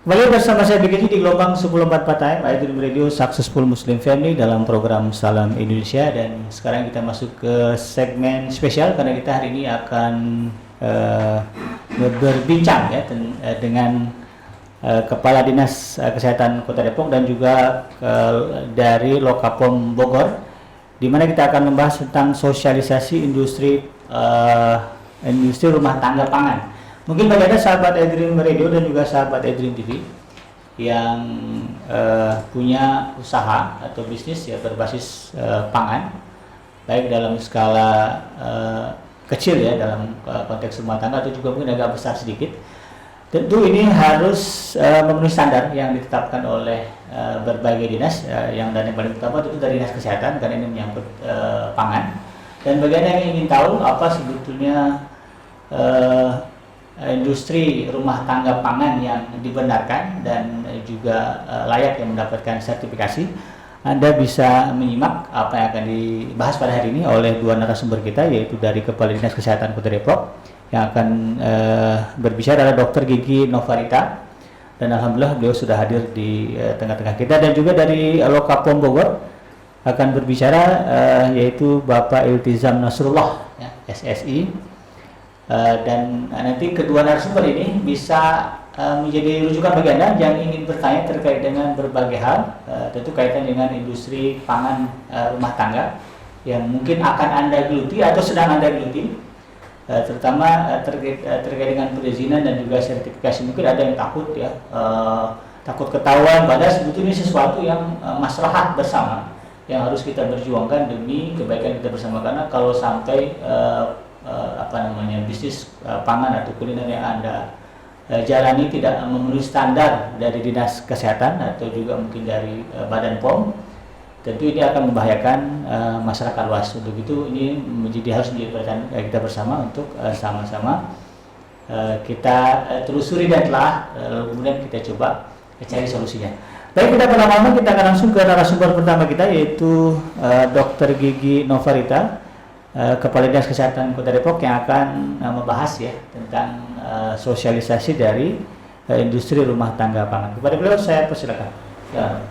Kembali bersama saya Bikini di gelombang 1044 AM iDream Radio Successful Muslim Family dalam program Salam Indonesia. Dan sekarang kita masuk ke segmen spesial karena kita hari ini akan berbincang ya dengan Kepala Dinas Kesehatan Kota Depok dan juga dari Lokapom Bogor, di mana kita akan membahas tentang sosialisasi industri rumah tangga pangan. Mungkin bagi Anda sahabat iDream Radio dan juga sahabat iDream TV yang punya usaha atau bisnis ya berbasis pangan, baik dalam skala kecil ya dalam konteks rumah tangga atau juga mungkin agak besar sedikit, tentu ini harus memenuhi standar yang ditetapkan oleh berbagai dinas, yang dan yang paling utama tentu dari Dinas Kesehatan karena ini menyangkut pangan. Dan bagi Anda yang ingin tahu apa sebetulnya industri rumah tangga pangan yang dibenarkan dan juga layak yang mendapatkan sertifikasi, Anda bisa menyimak apa yang akan dibahas pada hari ini oleh dua narasumber kita, yaitu dari Kepala Dinas Kesehatan Kota Depok yang akan berbicara adalah Dr. Gigi Novarita, dan alhamdulillah beliau sudah hadir di tengah-tengah kita, dan juga dari Lokapom Bogor akan berbicara yaitu Bapak Iltizam Nasrullah ya, SSI. Dan nanti kedua narasumber ini bisa menjadi rujukan bagi Anda yang ingin bertanya terkait dengan berbagai hal, tentu kaitan dengan industri pangan rumah tangga yang mungkin akan Anda geluti atau sedang Anda geluti, terutama terkait dengan perizinan dan juga sertifikasi. Mungkin ada yang takut ya, takut ketahuan, padahal sebetulnya sesuatu yang maslahat bersama yang harus kita berjuangkan demi kebaikan kita bersama. Karena kalau sampai bisnis pangan atau kuliner yang Anda jalani tidak memenuhi standar dari Dinas Kesehatan atau juga mungkin dari Badan POM, tentu ini akan membahayakan masyarakat luas. Untuk itu ini harus menjadi perhatian kita bersama untuk sama-sama kita telusuri dan telah kemudian kita coba cari solusinya. Baik, kita berlama-lama, kita akan langsung ke narasumber pertama kita, yaitu Dr. Gigi Novarita, Kepala Dinas Kesehatan Kota Depok, yang akan membahas ya tentang sosialisasi dari industri rumah tangga pangan. Kepada beliau saya persilakan. Ya.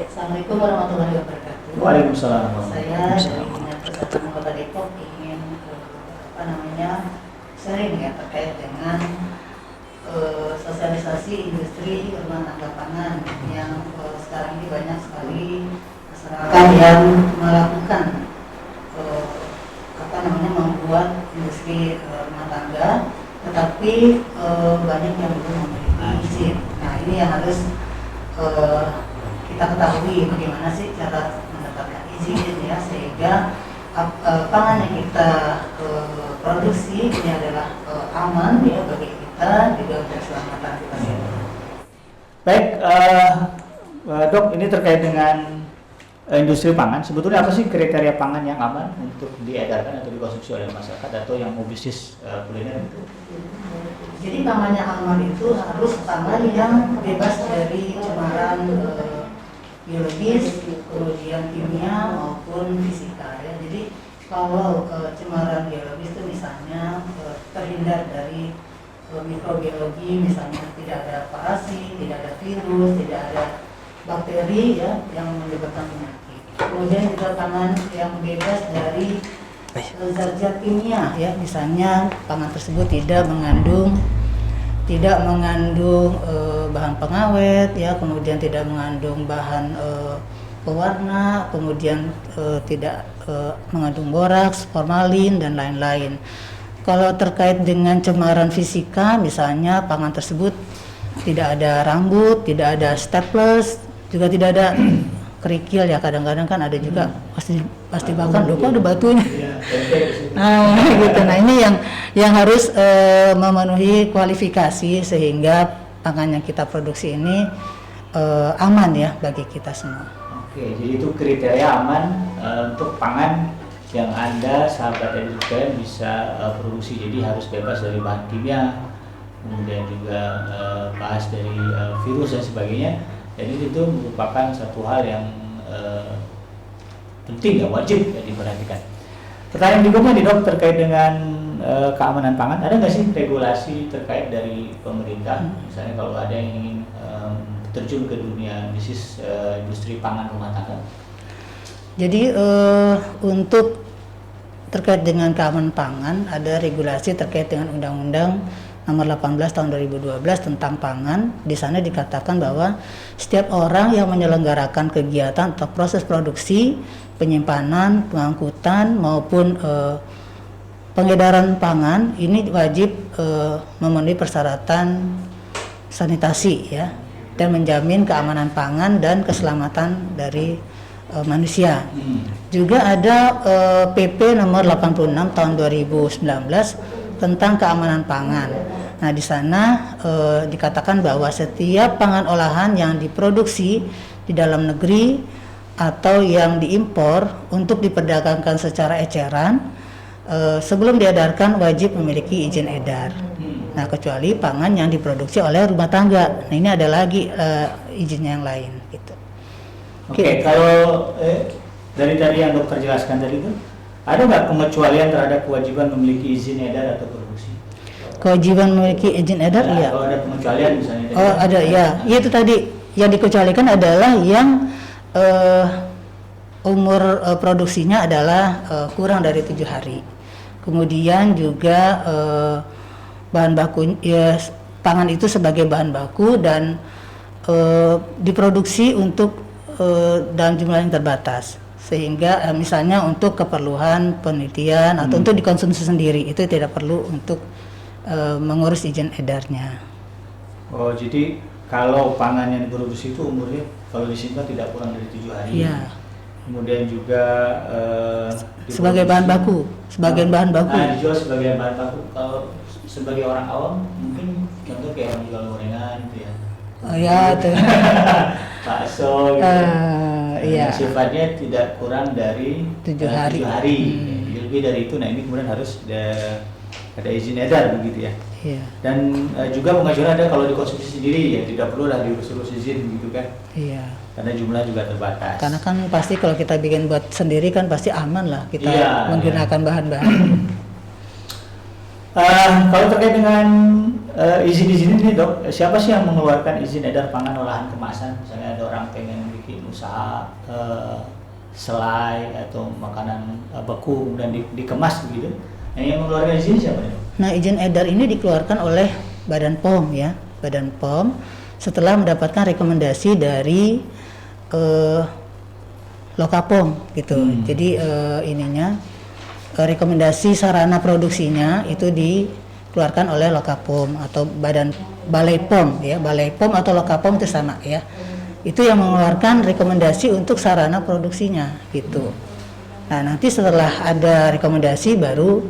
Assalamualaikum warahmatullahi wabarakatuh. Waalaikumsalam. Saya dari Dinas Kesehatan Kota Depok ingin sering ya terkait dengan sosialisasi industri rumah tangga pangan yang sekarang ini banyak sekali masyarakat yang melakukan membuat industri rumah tangga, tetapi banyak yang belum memiliki izin. Nah, ini yang harus kita ketahui bagaimana sih cara mendapatkan izin ya, sehingga pangan yang kita produksi ini adalah aman ya bagi kita, juga untuk keselamatan kita sendiri. Baik, Dok, ini terkait dengan industri pangan, sebetulnya apa sih kriteria pangan yang aman untuk diedarkan atau dikonsumsi oleh masyarakat atau yang mau bisnis kuliner itu? Jadi pangan yang aman itu harus pangan yang bebas dari cemaran biologis, kemudian kimia maupun fisika ya. Jadi kalau cemaran biologis itu misalnya terhindar dari mikrobiologi, misalnya tidak ada parasit, tidak ada virus, tidak ada bakteri ya yang menyebabkan penyakit. Kemudian juga pangan yang bebas dari zat-zat kimia ya, misalnya pangan tersebut tidak mengandung bahan pengawet ya, kemudian tidak mengandung bahan pewarna, kemudian tidak mengandung boraks, formalin dan lain-lain. Kalau terkait dengan cemaran fisika, misalnya pangan tersebut tidak ada rambut, tidak ada staples, juga tidak ada kerikil ya, kadang-kadang kan ada juga pasti bahkan kok ada batunya. Nah, gitu. Nah, ini yang harus memenuhi kualifikasi sehingga pangan yang kita produksi ini aman ya bagi kita semua. Oke, jadi itu kriteria aman untuk pangan yang Anda sahabat edukan bisa produksi. Jadi harus bebas dari bahan kimia, kemudian juga bahas dari virus dan sebagainya. Jadi itu merupakan satu hal yang penting ya, wajib ya diperhatikan. Pertanyaan berikutnya nih Dok, terkait dengan keamanan pangan, ada nggak sih regulasi terkait dari pemerintah? Misalnya kalau ada yang ingin terjun ke dunia bisnis industri pangan rumah tangga. Jadi untuk terkait dengan keamanan pangan ada regulasi terkait dengan Undang-Undang Nomor 18 Tahun 2012 tentang pangan. Di sana dikatakan bahwa setiap orang yang menyelenggarakan kegiatan atau proses produksi, penyimpanan, pengangkutan maupun pengedaran pangan ini wajib memenuhi persyaratan sanitasi ya, dan menjamin keamanan pangan dan keselamatan dari manusia. Juga ada PP nomor 86 tahun 2019 tentang keamanan pangan. Nah, di sana dikatakan bahwa setiap pangan olahan yang diproduksi di dalam negeri atau yang diimpor untuk diperdagangkan secara eceran sebelum diedarkan wajib memiliki izin edar. Nah, kecuali pangan yang diproduksi oleh rumah tangga. Nah, ini ada lagi izinnya yang lain gitu. Oke, kalau dari tadi yang dokter jelaskan tadi itu, ada nggak pengecualian terhadap kewajiban memiliki izin edar atau produksi? Kewajiban memiliki izin edar, Nah, iya. kalau ada pengecualian misalnya. Oh, ada ya. Itu tadi yang dikecualikan adalah yang umur produksinya adalah kurang dari 7 hari. Kemudian juga bahan baku ya, pangan itu sebagai bahan baku dan diproduksi untuk dalam jumlah yang terbatas, sehingga misalnya untuk keperluan penelitian atau untuk dikonsumsi sendiri itu tidak perlu untuk mengurus izin edarnya. Oh, jadi kalau pangan yang diproduksi itu umurnya kalau disimpan tidak kurang dari 7 hari. Iya. Kemudian juga Sebagai bahan baku, sebagian bahan baku. Nah, dijual sebagai bahan baku. Kalau sebagai orang awam mungkin contoh kayak orang jual gorengan gitu ya. Oh ya, tuh. Bakso gitu. Iya. Sifatnya tidak kurang dari 7 hari. 7 hari. Lebih dari itu, nah ini kemudian harus ada izin edar begitu ya. Iya. Dan juga pengecualian ada kalau dikonsumsi sendiri ya, tidak perlu lah diurus izin gitu kan. Iya. Karena jumlah juga terbatas. Karena kan pasti kalau kita bikin buat sendiri kan pasti aman lah kita menggunakan bahan-bahan. Kalau terkait dengan izin-izin ini dok, siapa sih yang mengeluarkan izin edar pangan olahan kemasan? Misalnya ada orang pengen bikin usaha selai atau makanan beku dan dikemas begitu. Yang mengeluarkan izin siapa nih? Nah, izin edar ini dikeluarkan oleh Badan POM ya, Badan POM setelah mendapatkan rekomendasi dari Lokapom gitu. Jadi rekomendasi sarana produksinya itu dikeluarkan oleh Lokapom atau Balai POM ya, Balai POM atau Lokapom itu sama ya. Itu yang mengeluarkan rekomendasi untuk sarana produksinya gitu. Nah, nanti setelah ada rekomendasi baru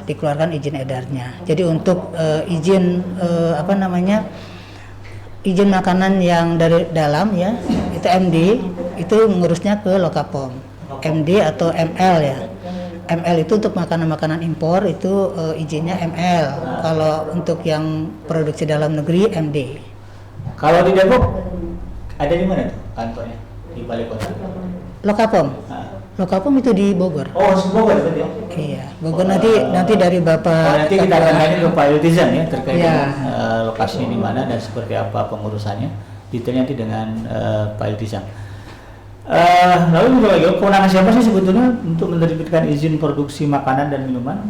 dikeluarkan izin edarnya. Jadi untuk izin izin makanan yang dari dalam ya, itu MD, itu mengurusnya ke Lokapom. MD atau ML ya. ML itu untuk makanan-makanan impor itu izinnya ML. Kalau untuk yang produksi dalam negeri MD. Kalau di Depok ada di mana tuh kantornya? Di balai kota. Lokapom. Lokapom itu di Bogor. Oh, di Bogor berarti ya? Iya, Bogor nanti dari Bapak. Nanti kita akan tanya ke Pak Iltizam ya terkait Iya. dengan lokasinya di mana dan seperti apa pengurusannya. Detailnya nanti dengan Pak Iltizam. Lalu juga lagi, kewenangan siapa sih sebetulnya untuk menerbitkan izin produksi makanan dan minuman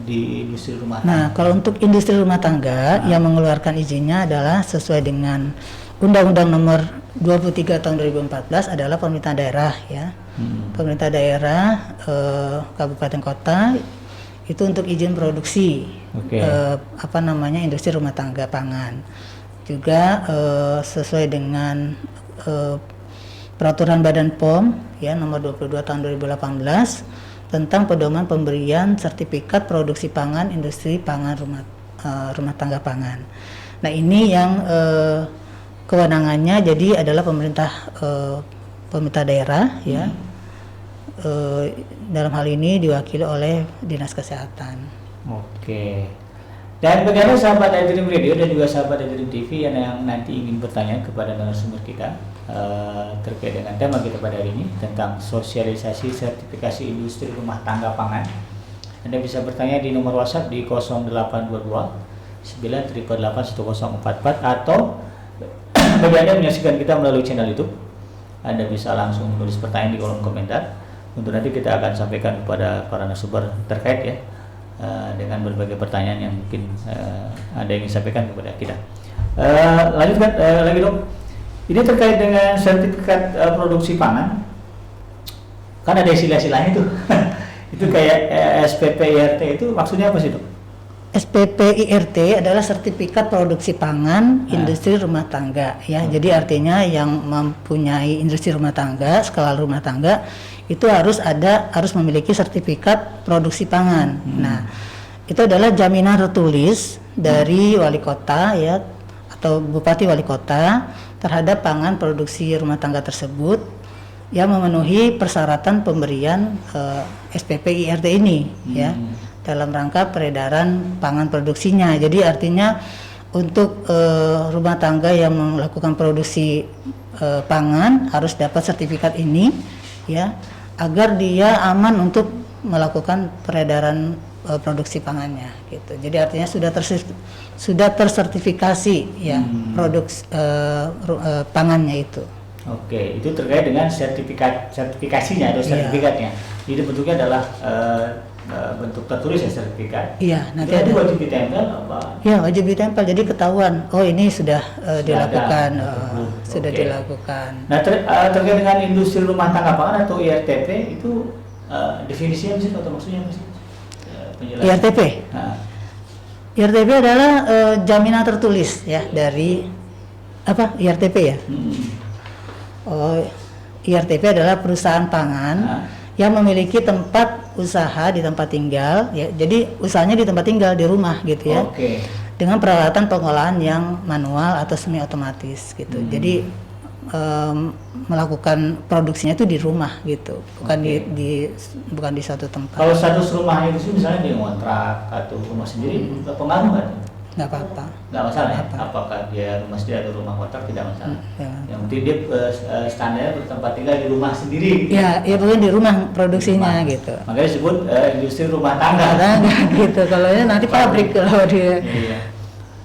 di industri rumah tangga? Nah, kalau untuk industri rumah tangga yang mengeluarkan izinnya adalah sesuai dengan Undang-Undang Nomor 23 Tahun 2014 adalah pemerintah daerah ya. Pemerintah daerah kabupaten kota itu untuk izin produksi industri rumah tangga pangan. Juga sesuai dengan peraturan Badan POM ya nomor 22 tahun 2018 tentang pedoman pemberian sertifikat produksi pangan industri pangan rumah tangga pangan. Nah, ini yang kewenangannya jadi adalah pemerintah daerah ya. Dalam hal ini diwakili oleh Dinas Kesehatan. Oke. Dan bagi Anda sahabat iDream Radio dan juga sahabat iDream TV yang nanti ingin bertanya kepada narasumber kita terkait dengan tema kita pada hari ini tentang sosialisasi sertifikasi industri rumah tangga pangan. Anda bisa bertanya di nomor WhatsApp di 0822 9881044 atau bagi Anda menyaksikan kita melalui channel YouTube, Anda bisa langsung tulis pertanyaan di kolom komentar. Untuk nanti kita akan sampaikan kepada para narasumber terkait ya dengan berbagai pertanyaan yang mungkin Anda ingin sampaikan kepada kita. Lanjutkan lagi dong. Ini terkait dengan sertifikat produksi pangan. Kan ada istilah-istilahnya tuh. Itu kayak SPP IRT itu maksudnya apa sih, Dok? SPP IRT adalah sertifikat produksi pangan industri rumah tangga ya. Jadi artinya yang mempunyai industri rumah tangga, skala rumah tangga itu harus memiliki sertifikat produksi pangan. Nah, itu adalah jaminan tertulis dari wali kota ya atau bupati wali kota terhadap pangan produksi rumah tangga tersebut yang memenuhi persyaratan pemberian SPP IRT ini ya. Dalam rangka peredaran pangan produksinya. Jadi artinya untuk rumah tangga yang melakukan produksi pangan harus dapat sertifikat ini ya, agar dia aman untuk melakukan peredaran produksi pangannya gitu. Jadi artinya sudah tersertifikasi ya produk pangannya itu. Oke, itu terkait dengan sertifikasinya atau sertifikatnya. Jadi bentuknya adalah bentuk tertulis ya sertifikat. Iya, nanti itu ada wajib ditempel apa? Ya, wajib ditempel. Jadi ketahuan, oh ini sudah dilakukan, sudah Oke. dilakukan. Nah, terkait dengan industri rumah tangga pangan atau IRTP itu definisinya apa sih atau maksudnya apa sih? Penjelasan. IRTP. Nah, IRTP adalah jaminan tertulis ya dari apa? IRTP ya. Oh, IRTP adalah perusahaan pangan yang memiliki tempat usaha di tempat tinggal ya. Jadi usahanya di tempat tinggal di rumah gitu ya. Oke. Dengan peralatan pengolahan yang manual atau semi otomatis gitu. Jadi melakukan produksinya itu di rumah gitu, bukan bukan di satu tempat. Kalau status rumahnya itu misalnya di kontrak atau rumah sendiri, pengaruh nggak? Nggak apa-apa. Nggak masalah ya? Apakah dia rumah sendiri atau rumah kontrak tidak masalah. Ya. Yang penting dia standarnya bertempat tinggal di rumah sendiri. Ya, ya pokoknya di rumah produksinya gitu. Makanya disebut industri rumah tangga. Gitu. Kalau ini nanti pabrik kalau dia. Iya.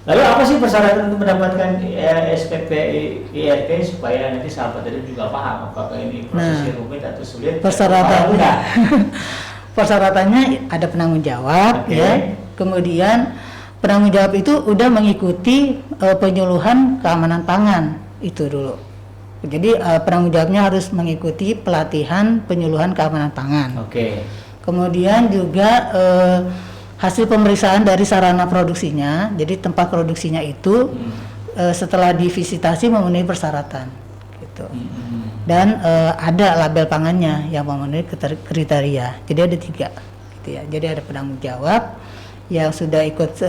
Lalu apa sih persyaratan untuk mendapatkan SPP IRT supaya nanti sahabat tadi juga paham apakah ini prosesnya rumit atau sulit? Persyaratannya ada penanggung jawab ya. Kemudian penanggung jawab itu udah mengikuti penyuluhan keamanan pangan itu dulu. Jadi penanggung jawabnya harus mengikuti pelatihan penyuluhan keamanan pangan. Oke. Kemudian juga hasil pemeriksaan dari sarana produksinya. Jadi tempat produksinya itu setelah divisitasi memenuhi persyaratan, gitu. Dan ada label pangannya yang memenuhi kriteria. Jadi ada 3, gitu ya. Jadi ada penanggung jawab yang sudah ikut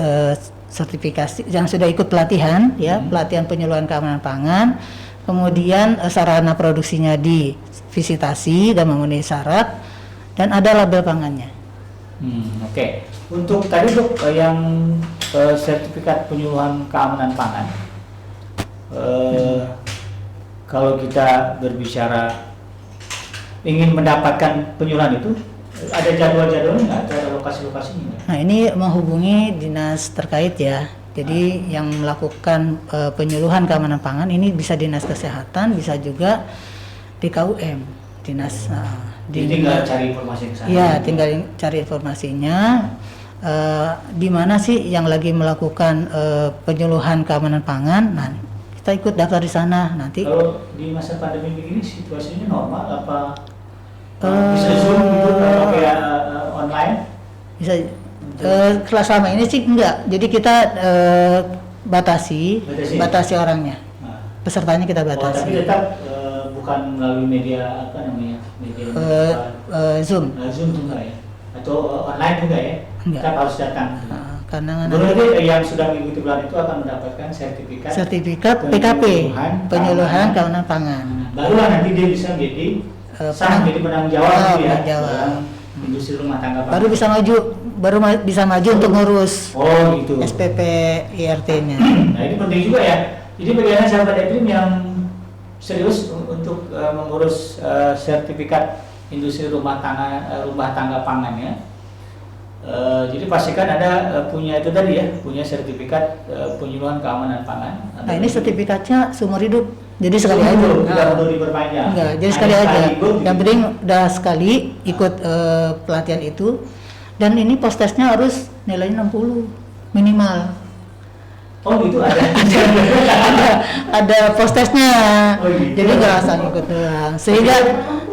sertifikasi, yang sudah ikut pelatihan ya, pelatihan penyuluhan keamanan pangan. Kemudian sarana produksinya divisitasi dan memenuhi syarat, dan ada label pangannya. Oke. Untuk tadi Dok yang sertifikat penyuluhan keamanan pangan, kalau kita berbicara ingin mendapatkan penyuluhan itu, ada jadwal-jadwalnya nggak? Ada lokasi-lokasinya nggak? Nah, ini menghubungi dinas terkait ya. Jadi yang melakukan penyuluhan keamanan pangan ini bisa dinas kesehatan, bisa juga di KUM, dinas. Tinggal cari informasi ke sana. Iya, tinggal cari informasinya. Di mana sih yang lagi melakukan penyuluhan keamanan pangan? Nah, kita ikut daftar di sana nanti. Kalau di masa pandemi begini situasinya normal apa? Bisa Zoom gitu atau kayak online? Bisa. Kelas selama ini sih enggak. Jadi kita batasi orangnya. Pesertanya kita batasi. Tapi tetap bukan melalui media apa namanya? Zoom. Zoom juga ya? Atau online juga ya? Enggak. Tetap harus datang. Karena berarti yang sudah mengikuti pelatihan itu akan mendapatkan sertifikat PKP, penyuluhan keamanan pangan. Barulah nanti dia bisa menjadi menjadi penanggung jawab gitu ya dalam industri rumah tangga pangan. Baru bisa maju untuk ngurus gitu. SPP IRT-nya. Nah, ini penting juga ya. Jadi bagaimana sahabat Eprim yang serius untuk mengurus sertifikat industri rumah tangga pangan ya. Jadi pastikan Anda punya itu tadi ya, punya sertifikat penyuluhan keamanan pangan. Nah ini sertifikatnya seumur hidup, jadi sekali aja. Tidak perlu diperpanjang. Enggak, jadi sekali aja. Yang penting udah sekali ikut pelatihan itu, dan ini post testnya harus nilainya 60 minimal. Oh gitu ada. ada post testnya, Oh, gitu. jadi nggak asal ikut doang,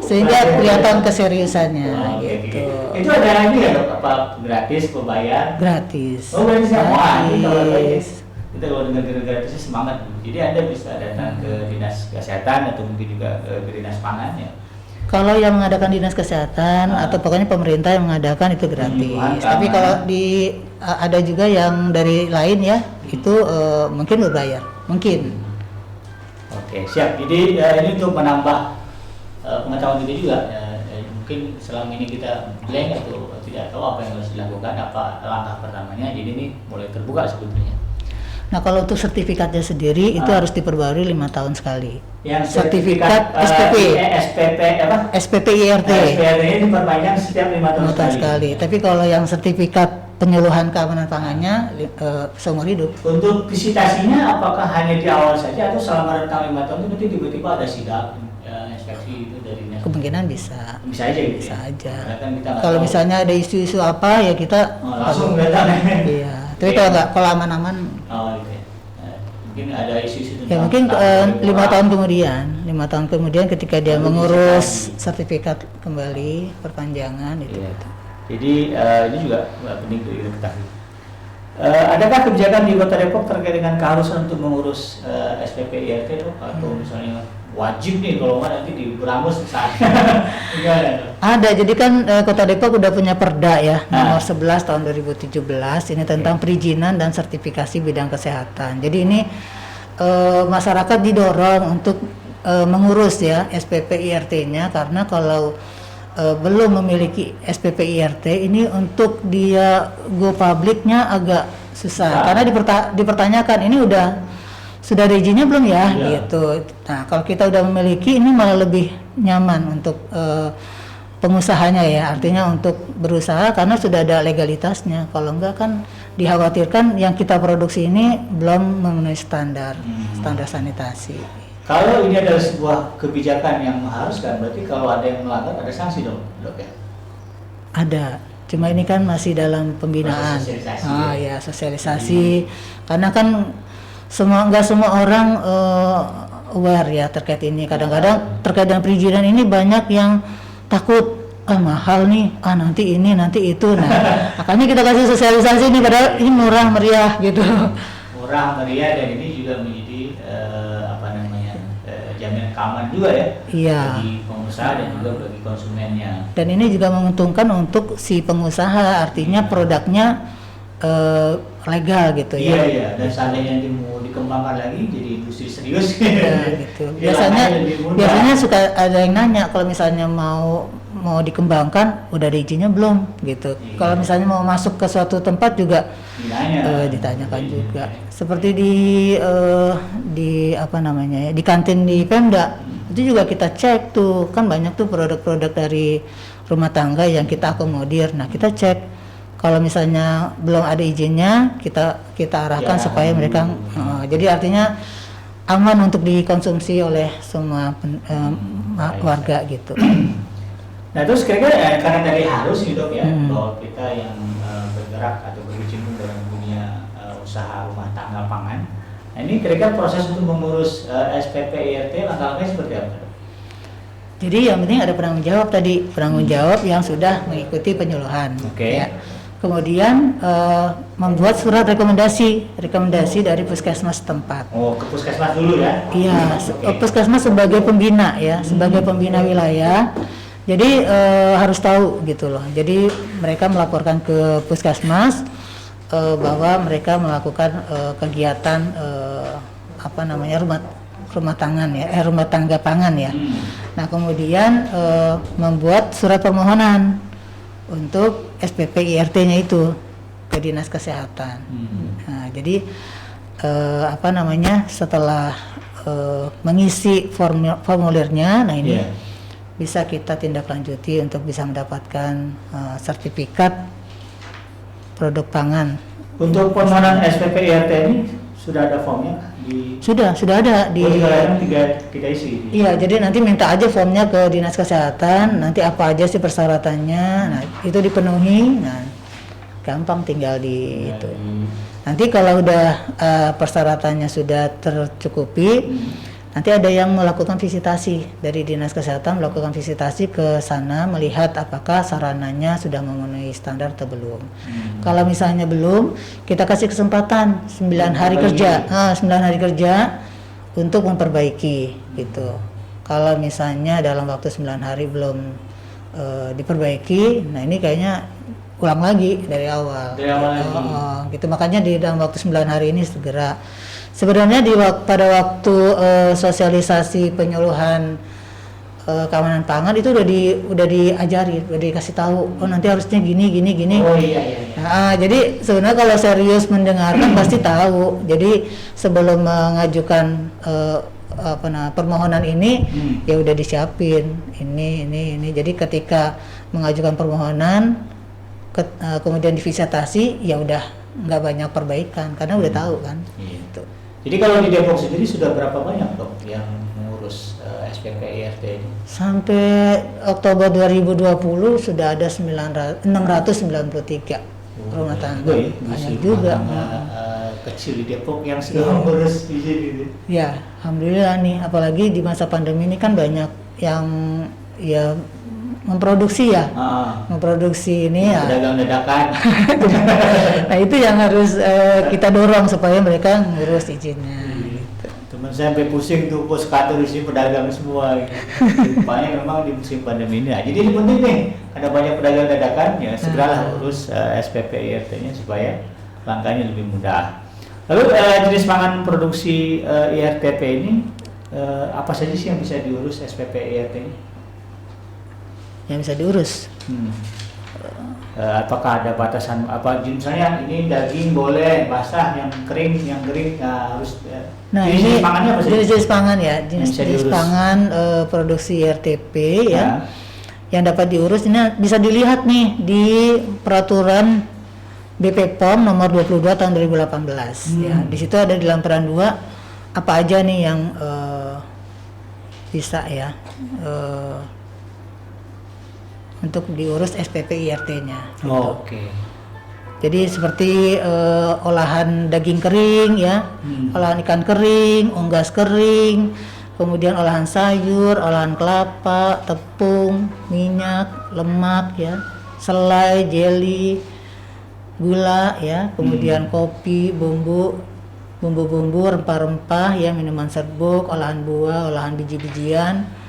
sehingga kelihatan keseriusannya gitu. Itu ada ini ya dok, apa gratis, berbayar? Gratis. Oh gratis ya? Wah, ini kalau Gratis. kita kalau dengar gratisnya semangat. Jadi Anda bisa datang ke dinas kesehatan atau mungkin juga ke dinas pangan ya. Kalau yang mengadakan dinas kesehatan atau pokoknya pemerintah yang mengadakan itu gratis. Tapi kalau ada juga yang dari lain ya, itu mungkin berbayar, mungkin. Oke, siap. Jadi ini untuk menambah pengetahuan kita juga. Mungkin selama ini kita blank atau tidak tahu apa yang harus dilakukan, apa langkah pertamanya. Jadi ini mulai terbuka sebetulnya. Nah kalau untuk sertifikatnya sendiri itu harus diperbarui 5 tahun sekali. Yang sertifikat SPP apa? SPP IRT. SPP ini diperpanjang setiap 5 tahun sekali. Tapi kalau yang sertifikat penyuluhan keamanan pangannya seumur hidup. Untuk visitasinya apakah hanya di awal saja atau selama rentang 5 tahun itu nanti tiba-tiba ada sidak inspeksi itu dari dinas? Kemungkinan bisa. Bisa aja gitu. Bisa aja. Kan Kalau misalnya ada isu-isu apa ya kita langsung datang. Iya. Tapi kalau aman-aman. Oh gitu ya. Mungkin ada isu-isu tentang. Ya mungkin 5 tahun kemudian, 5 tahun kemudian ketika dia mengurus sertifikat kembali perpanjangan itu. Iya. Jadi ini juga penting untuk diketahui. Adakah kebijakan di Kota Depok terkait dengan keharusan untuk mengurus SPP IRT atau misalnya wajib nih kalau nggak nanti diberangus misalnya? Ada, jadi kan Kota Depok udah punya Perda ya nomor 11 tahun 2017 ini tentang perizinan dan sertifikasi bidang kesehatan. Jadi ini masyarakat didorong untuk mengurus ya SPP IRT-nya, karena kalau belum memiliki SPP IRT ini untuk dia go publiknya agak susah karena dipertanyakan ini sudah ada izinnya belum ya gitu. Nah kalau kita udah memiliki ini malah lebih nyaman untuk pengusahanya ya, artinya untuk berusaha karena sudah ada legalitasnya. Kalau enggak kan dikhawatirkan yang kita produksi ini belum memenuhi standar sanitasi. Kalau ini adalah sebuah kebijakan yang mengharuskan, berarti kalau ada yang melanggar ada sanksi dong, dok ya? Ada, cuma ini kan masih dalam pembinaan. Sosialisasi. Karena kan nggak semua orang aware ya terkait ini. Kadang-kadang terkait dengan perizinan ini banyak yang takut, mahal nih, nanti ini, nanti itu. Nah, makanya kita kasih sosialisasi ini, padahal ini murah meriah gitu. Murah meriah dan ini juga menjadi jaminan keamanan juga ya, bagi pengusaha dan juga bagi konsumennya. Dan ini juga menguntungkan untuk si pengusaha, artinya produknya legal gitu ya. Iya, dan seandainya mau dikembangkan lagi jadi industri serius. Gitu. Biasanya suka ada yang nanya kalau misalnya mau dikembangkan udah ada izinnya belum gitu. Kalau misalnya mau masuk ke suatu tempat juga ditanyakan juga. Seperti di apa namanya ya, di kantin di Pemda itu juga kita cek tuh, kan banyak tuh produk-produk dari rumah tangga yang kita akomodir. Nah kita cek kalau misalnya belum ada izinnya kita arahkan supaya mereka jadi artinya aman untuk dikonsumsi oleh semua warga gitu. Nah terus kira-kira karena tadi harus nih dok ya, bahwa kita yang bergerak atau berkecimpung dalam dunia usaha rumah tangga pangan, nah ini kira-kira proses untuk mengurus SPP IRT langkah-langkahnya seperti apa? Jadi yang penting ada penanggung jawab tadi, penanggung jawab yang sudah mengikuti penyuluhan. Ya. Kemudian membuat surat rekomendasi dari puskesmas tempat. Oh, ke puskesmas dulu ya? Iya, puskesmas sebagai pembina ya, sebagai pembina wilayah. Jadi harus tahu gitu loh. Jadi mereka melaporkan ke puskesmas bahwa mereka melakukan kegiatan rumah tangga pangan ya. Nah kemudian membuat surat permohonan untuk SPP IRT-nya itu ke dinas kesehatan. Nah jadi setelah mengisi formulirnya, nah ini bisa kita tindak lanjuti untuk bisa mendapatkan sertifikat produk pangan. Untuk permohonan SPP IRT ini sudah ada formnya di Sudah ada di. tiga isi. Iya, jadi nanti minta aja formnya ke Dinas Kesehatan, nanti apa aja sih persyaratannya, nah itu dipenuhi, nah gampang tinggal di itu. Nanti kalau udah persyaratannya sudah tercukupi, nanti ada yang melakukan visitasi dari Dinas Kesehatan, melakukan visitasi ke sana melihat apakah sarananya sudah memenuhi standar atau belum. Kalau misalnya belum, kita kasih kesempatan 9 hari kerja, 9 hari kerja untuk memperbaiki gitu. Kalau misalnya dalam waktu 9 hari belum diperbaiki, nah ini kayaknya ulang lagi dari awal. Gitu, makanya di dalam waktu 9 hari ini segera. Sebenarnya pada waktu sosialisasi penyuluhan keamanan pangan itu udah diajari, udah dikasih tahu. Oh nanti harusnya gini. Oh iya. Nah, jadi sebenarnya kalau serius mendengarkan pasti tahu. Jadi sebelum mengajukan permohonan ini ya udah disiapin ini. Jadi ketika mengajukan permohonan kemudian divisitasi ya udah nggak banyak perbaikan karena udah tahu kan. Gitu. Jadi kalau di Depok sendiri sudah berapa banyak dok yang mengurus SPP IRT ini? Sampai Oktober 2020 sudah ada 693 rumah tangga. Banyak juga. Kecil di Depok yang sudah mengurus di sini. Ya, alhamdulillah nih. Apalagi di masa pandemi ini kan banyak yang ya memproduksi ini ya pedagang dadakan. Nah itu yang harus kita dorong supaya mereka ngurus izinnya gitu. Teman saya sampai pusing tuh pos kantor isi pedagang semua gitu. Rupanya memang di musim pandemi ini jadi ini penting nih ada banyak pedagang dadakan ya segeralah urus SPP IRT nya supaya langkahnya lebih mudah. Lalu jenis pangan produksi IRTP ini apa saja sih yang bisa diurus SPP IRT ini? Yang bisa diurus. Apakah ada batasan apa misalnya ini daging boleh basah yang kering harus jenis pangannya apa sih? Jenis pangan ya jenis pangan produksi IRTP ya yang dapat diurus ini bisa dilihat nih di peraturan BP POM nomor 22 tahun 2018 ya di situ ada di lampiran 2 apa aja nih yang bisa ya untuk diurus SPP IRT-nya. Gitu. Oke. Jadi seperti olahan daging kering ya, olahan ikan kering, unggas kering, kemudian olahan sayur, olahan kelapa, tepung, minyak, lemak ya, selai, jelly, gula ya, kemudian kopi, bumbu-bumbu, rempah-rempah ya, minuman serbuk, olahan buah, olahan biji-bijian.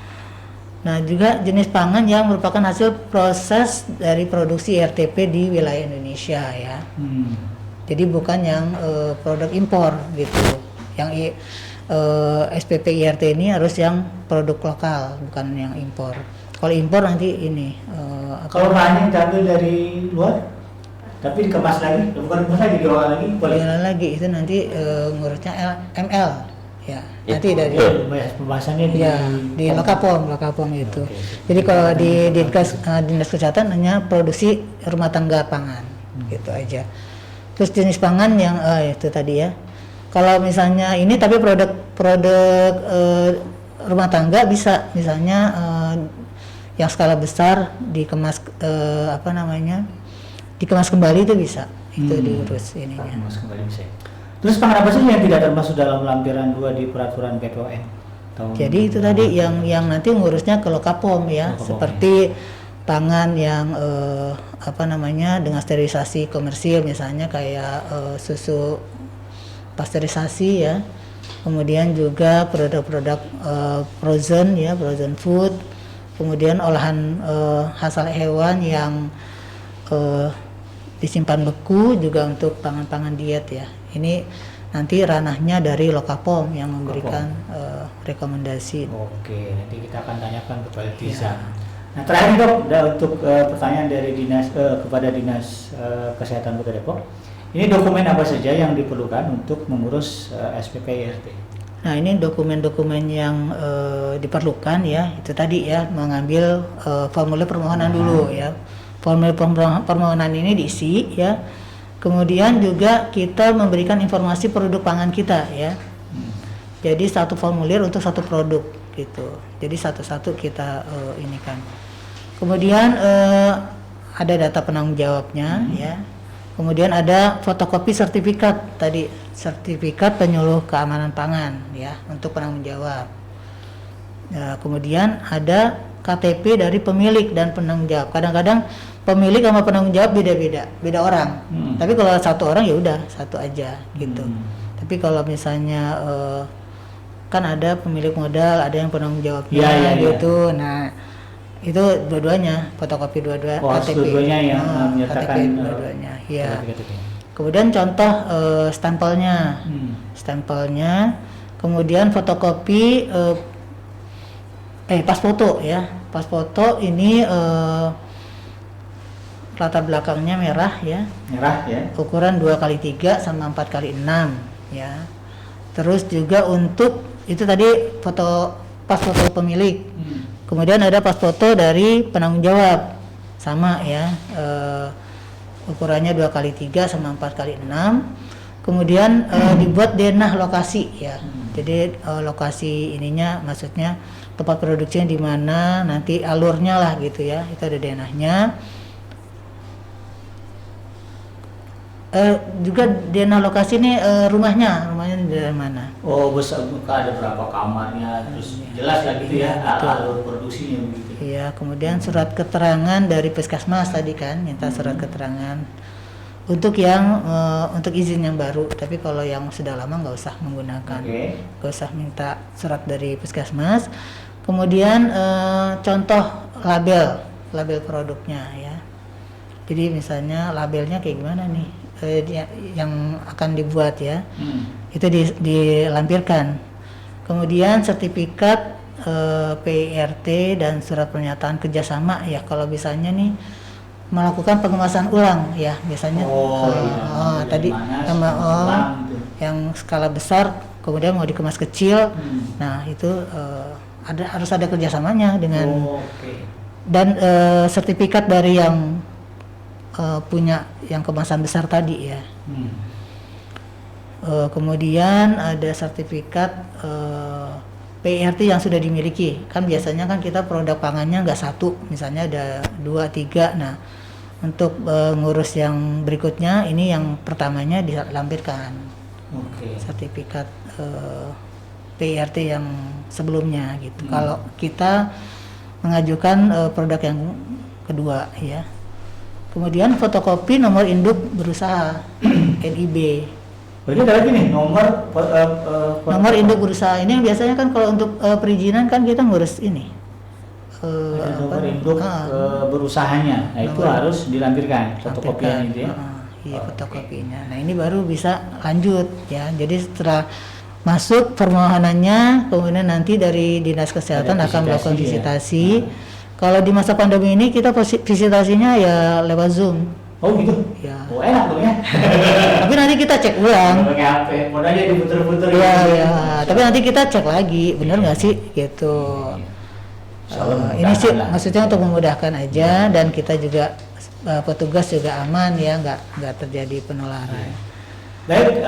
Nah juga jenis pangan yang merupakan hasil proses dari produksi IRTP di wilayah Indonesia ya. Jadi bukan yang produk impor gitu. Yang SPP IRT ini harus yang produk lokal, bukan yang impor. Kalau impor nanti ini. Kalau bahannya diambil dari luar, tapi dikemas lagi, bukan dikemas lagi, diolah lagi. Diolah lagi itu nanti ngurusnya ML. Ya, nanti dari pembahasannya di Lokapom itu. Jadi kalau di Dinas Kesehatan hanya produksi rumah tangga pangan, gitu aja. Terus jenis pangan yang itu tadi ya. Kalau misalnya ini tapi produk rumah tangga bisa, misalnya yang skala besar dikemas dikemas kembali itu bisa, itu diurus ininya. Dikemas kembali bisa. Terus pangan apa sih yang tidak termasuk dalam lampiran 2 di peraturan BPOM? Jadi itu tadi yang nanti ngurusnya ke Lokapom ya, seperti pangan yang dengan sterilisasi komersil misalnya kayak susu pasteurisasi ya. Kemudian juga produk-produk frozen ya, frozen food. Kemudian olahan hasil hewan yang disimpan beku juga untuk pangan-pangan diet ya. Ini nanti ranahnya dari Lokapom yang memberikan rekomendasi. Oke, nanti kita akan tanyakan kepada Tiza. Nah terakhir dok, untuk pertanyaan dari kepada Dinas Kesehatan Kota Depok, ini dokumen apa saja yang diperlukan untuk mengurus SPP IRT? Nah ini dokumen-dokumen yang diperlukan ya, itu tadi ya mengambil formulir permohonan dulu ya. Formulir permohonan ini diisi ya. Kemudian juga kita memberikan informasi produk pangan kita ya. Jadi satu formulir untuk satu produk gitu. Jadi satu-satu kita ini kan. Kemudian ada data penanggung jawabnya ya. Kemudian ada fotokopi sertifikat tadi, sertifikat penyuluh keamanan pangan ya untuk penanggung jawab. Kemudian ada KTP dari pemilik dan penanggung jawab. Kadang-kadang pemilik sama penanggung jawab beda orang. Tapi kalau satu orang ya udah satu aja gitu. Tapi kalau misalnya kan ada pemilik modal, ada yang penanggung jawabnya gitu. Nah itu dua-duanya, fotokopi dua-dua KTP. Dua-duanya yang menyertakan KTP dua-duanya. Ya. Kemudian contoh stempelnya, stempelnya. Kemudian fotokopi pas foto ya, pas foto ini latar belakangnya merah ya, ukuran 2x3 sama 4x6 ya. Terus juga untuk itu tadi pas foto pemilik, kemudian ada pas foto dari penanggung jawab sama ya, ukurannya 2x3 sama 4x6. Kemudian dibuat denah lokasi ya. Jadi lokasi ininya maksudnya tempat produksinya di mana, nanti alurnya lah gitu ya. Itu ada denahnya. Juga denah lokasi ini rumahnya dari mana? Oh, besar ada berapa kamarnya, terus jelas lah gitu ya alur produksinya begitu. Iya, kemudian surat keterangan dari Puskesmas tadi kan, minta surat keterangan untuk yang untuk izin yang baru. Tapi kalau yang sudah lama nggak usah menggunakan, nggak usah minta surat dari Puskesmas. Kemudian contoh label produknya ya. Jadi misalnya labelnya kayak gimana nih? Yang akan dibuat ya, itu dilampirkan. Kemudian sertifikat PIRT dan surat pernyataan kerjasama ya, kalau misalnya nih melakukan pengemasan ulang ya, biasanya tadi sama yang skala besar kemudian mau dikemas kecil. Nah itu harus ada kerjasamanya dengan dan sertifikat dari yang punya yang kemasan besar tadi ya. Kemudian ada sertifikat PIRT yang sudah dimiliki. Kan biasanya kan kita produk pangannya nggak satu, misalnya ada 2, 3. Nah untuk ngurus yang berikutnya ini yang pertamanya dilampirkan. Sertifikat PIRT yang sebelumnya gitu. Kalau kita mengajukan produk yang kedua ya. Kemudian fotokopi nomor induk berusaha NIB. Berarti ada lagi nih nomor induk berusaha ini yang biasanya kan kalau untuk perizinan kan kita ngurus ini. Nomor induk berusahanya, nah itu harus dilampirkan fotokopinya itu ya. Iya fotokopinya. Nah ini baru bisa lanjut ya. Jadi setelah masuk permohonannya, kemudian nanti dari Dinas Kesehatan akan melakukan visitasi. Kalau di masa pandemi ini kita visitasinya ya lewat Zoom. Oh gitu? Ya. Oh enak dong ya. Tapi nanti kita cek ulang. Pakai HP, modalnya diputer-puter. Iya, ya. Tapi nanti kita cek lagi, benar nggak sih? Gitu. Ini sih maksudnya untuk memudahkan aja dan kita juga petugas juga aman ya, nggak terjadi penularan. Baik,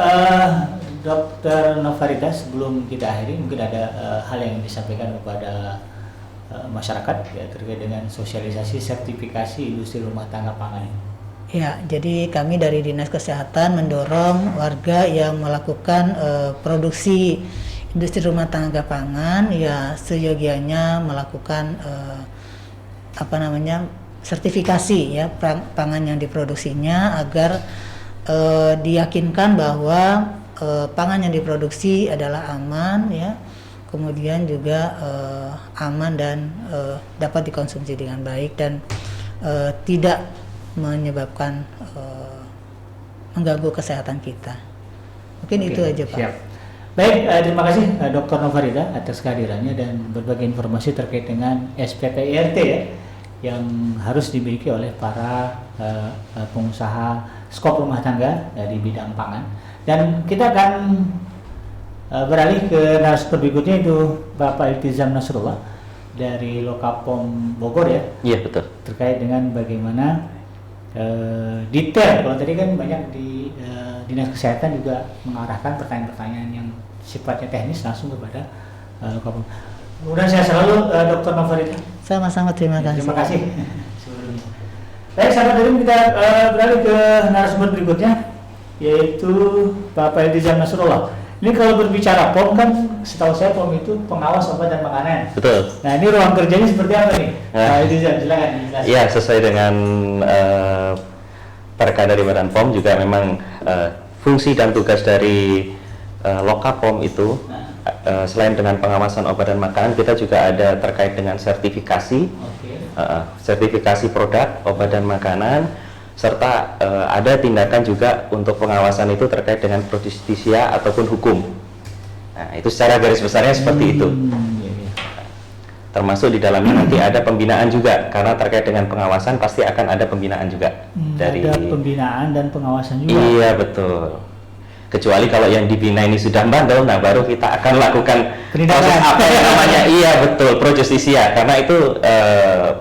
Dr. Novarita, sebelum kita akhiri mungkin ada hal yang disampaikan kepada masyarakat ya, terkait dengan sosialisasi sertifikasi industri rumah tangga pangan. Ya, jadi kami dari Dinas Kesehatan mendorong warga yang melakukan produksi industri rumah tangga pangan ya seyogianya melakukan sertifikasi ya pangan yang diproduksinya agar diyakinkan bahwa pangan yang diproduksi adalah aman ya. Kemudian juga aman dan dapat dikonsumsi dengan baik dan tidak menyebabkan mengganggu kesehatan kita. Mungkin itu aja Pak. Siap. Baik, terima kasih Dr. Novarita atas kehadirannya dan berbagi informasi terkait dengan SPPIRT ya, yang harus dimiliki oleh para pengusaha skop rumah tangga dari bidang pangan. Dan kita akan beralih ke narasumber berikutnya, itu Bapak Iltizam Nasrullah dari Lokapom Bogor ya. Iya betul. Terkait dengan bagaimana detail. Kalau tadi kan banyak di Dinas Kesehatan juga mengarahkan pertanyaan-pertanyaan yang sifatnya teknis langsung kepada Lokapom. Kemudian saya selalu Dr. Novarita. Sama-sama, terima kasih. Terima kasih. Baik, sahabat Dream, kita beralih ke narasumber berikutnya, yaitu Bapak Iltizam Nasrullah. Ini kalau berbicara POM kan, setahu saya POM itu pengawas obat dan makanan. Betul. Nah, ini ruang kerjanya seperti apa nih? Pak Iltizam, silakan dijelaskan. Iya, sesuai dengan perka dari Badan POM juga memang fungsi dan tugas dari Lokapom itu selain dengan pengawasan obat dan makanan, kita juga ada terkait dengan sertifikasi, sertifikasi produk obat dan makanan, serta ada tindakan juga untuk pengawasan itu terkait dengan prodistisia ataupun hukum. Nah, itu secara garis besarnya seperti itu. Termasuk di dalamnya nanti ada pembinaan juga, karena terkait dengan pengawasan pasti akan ada pembinaan juga. Ada pembinaan dan pengawasan juga. Iya, betul. Kecuali kalau yang dibina ini sudah bandel, nah baru kita akan lakukan proses apa yang namanya, iya betul, pro justisia, karena itu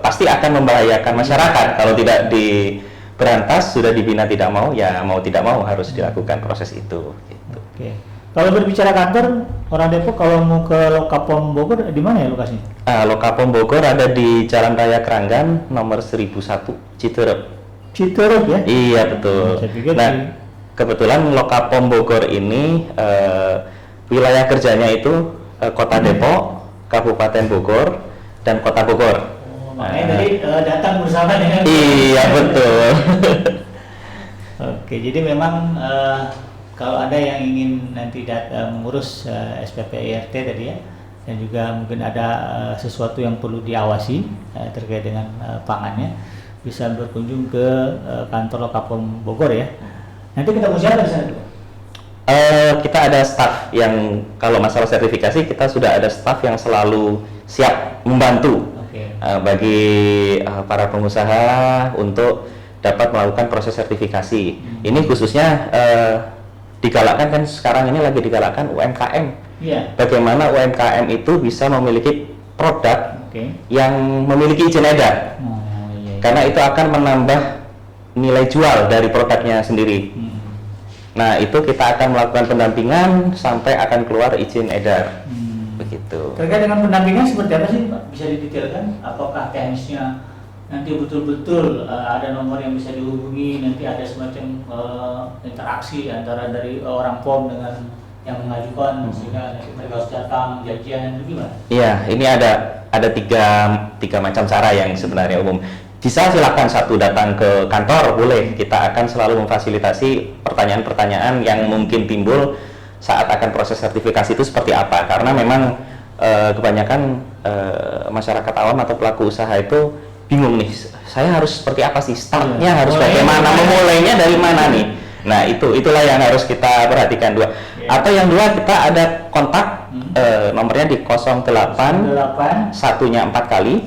pasti akan membahayakan masyarakat kalau tidak diberantas. Sudah dibina tidak mau, ya mau tidak mau harus dilakukan proses itu gitu. Oke. Kalau berbicara kantor orang Depok, kalau mau ke Lokapom Bogor di mana ya lokasinya? Lokapom Bogor ada di Jalan Raya Keranggan nomor 1001 Citerep. Citerep ya? Iya betul. Nah, kebetulan Lokapom Bogor ini wilayah kerjanya itu Kota Depok, Kabupaten Bogor, dan Kota Bogor. Makanya tadi datang bersama dengan. Iya betul. Oke, jadi memang kalau ada yang ingin nanti mengurus SPP IRT tadi ya, dan juga mungkin ada sesuatu yang perlu diawasi terkait dengan pangannya, bisa berkunjung ke kantor Lokapom Bogor ya. Nanti ketemu siapa di sana? Kita ada staff yang kalau masalah sertifikasi kita sudah ada staff yang selalu siap membantu bagi para pengusaha untuk dapat melakukan proses sertifikasi. Ini khususnya digalakkan kan sekarang ini lagi digalakkan UMKM. Bagaimana UMKM itu bisa memiliki produk yang memiliki izin edar. Karena itu akan menambah nilai jual dari produknya sendiri. Nah, itu kita akan melakukan pendampingan sampai akan keluar izin edar. Begitu. Terkait dengan pendampingan seperti apa sih, Pak? Bisa didetailkan? Apakah teknisnya nanti betul-betul ada nomor yang bisa dihubungi, nanti ada semacam interaksi antara dari orang POM dengan yang mengajukan, sehingga nanti mereka harus datang, janjian, itu gimana? Iya, ini ada tiga macam cara yang sebenarnya umum. Bisa silakan satu datang ke kantor, boleh. Kita akan selalu memfasilitasi pertanyaan-pertanyaan yang mungkin timbul saat akan proses sertifikasi itu seperti apa. Karena memang kebanyakan masyarakat awam atau pelaku usaha itu bingung nih, saya harus seperti apa sih, startnya harus bagaimana, memulainya dari mana nih. Nah itulah yang harus kita perhatikan. Dua atau yang dua, kita ada kontak nomornya di 08 satunya 4 kali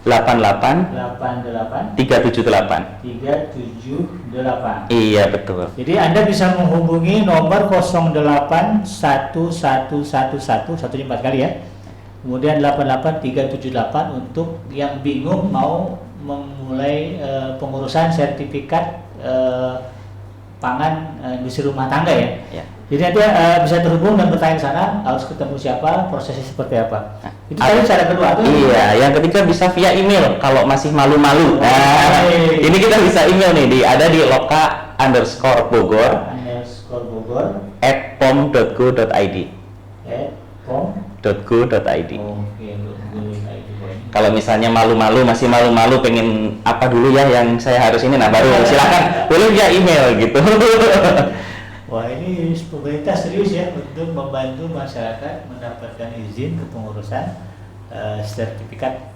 88 378. Iya betul. Jadi Anda bisa menghubungi nomor 08 satunya 4 kali ya. Kemudian 88378 untuk yang bingung mau memulai pengurusan sertifikat pangan industri rumah tangga ya. Jadi nanti bisa terhubung dan bertanya ke sana, harus ketemu siapa, prosesnya seperti apa. Itu tadi cara kedua tuh. Iya, yang ketiga bisa via email kalau masih malu-malu. Nah, ini kita bisa email nih, ada di loka_bogor @pom.go.id. .go.id. Kalau misalnya masih malu-malu pengen apa dulu ya yang saya harus ini, nah baru silakan boleh via email gitu. Wah, ini pemerintah serius ya untuk membantu masyarakat mendapatkan izin kepengurusan sertifikat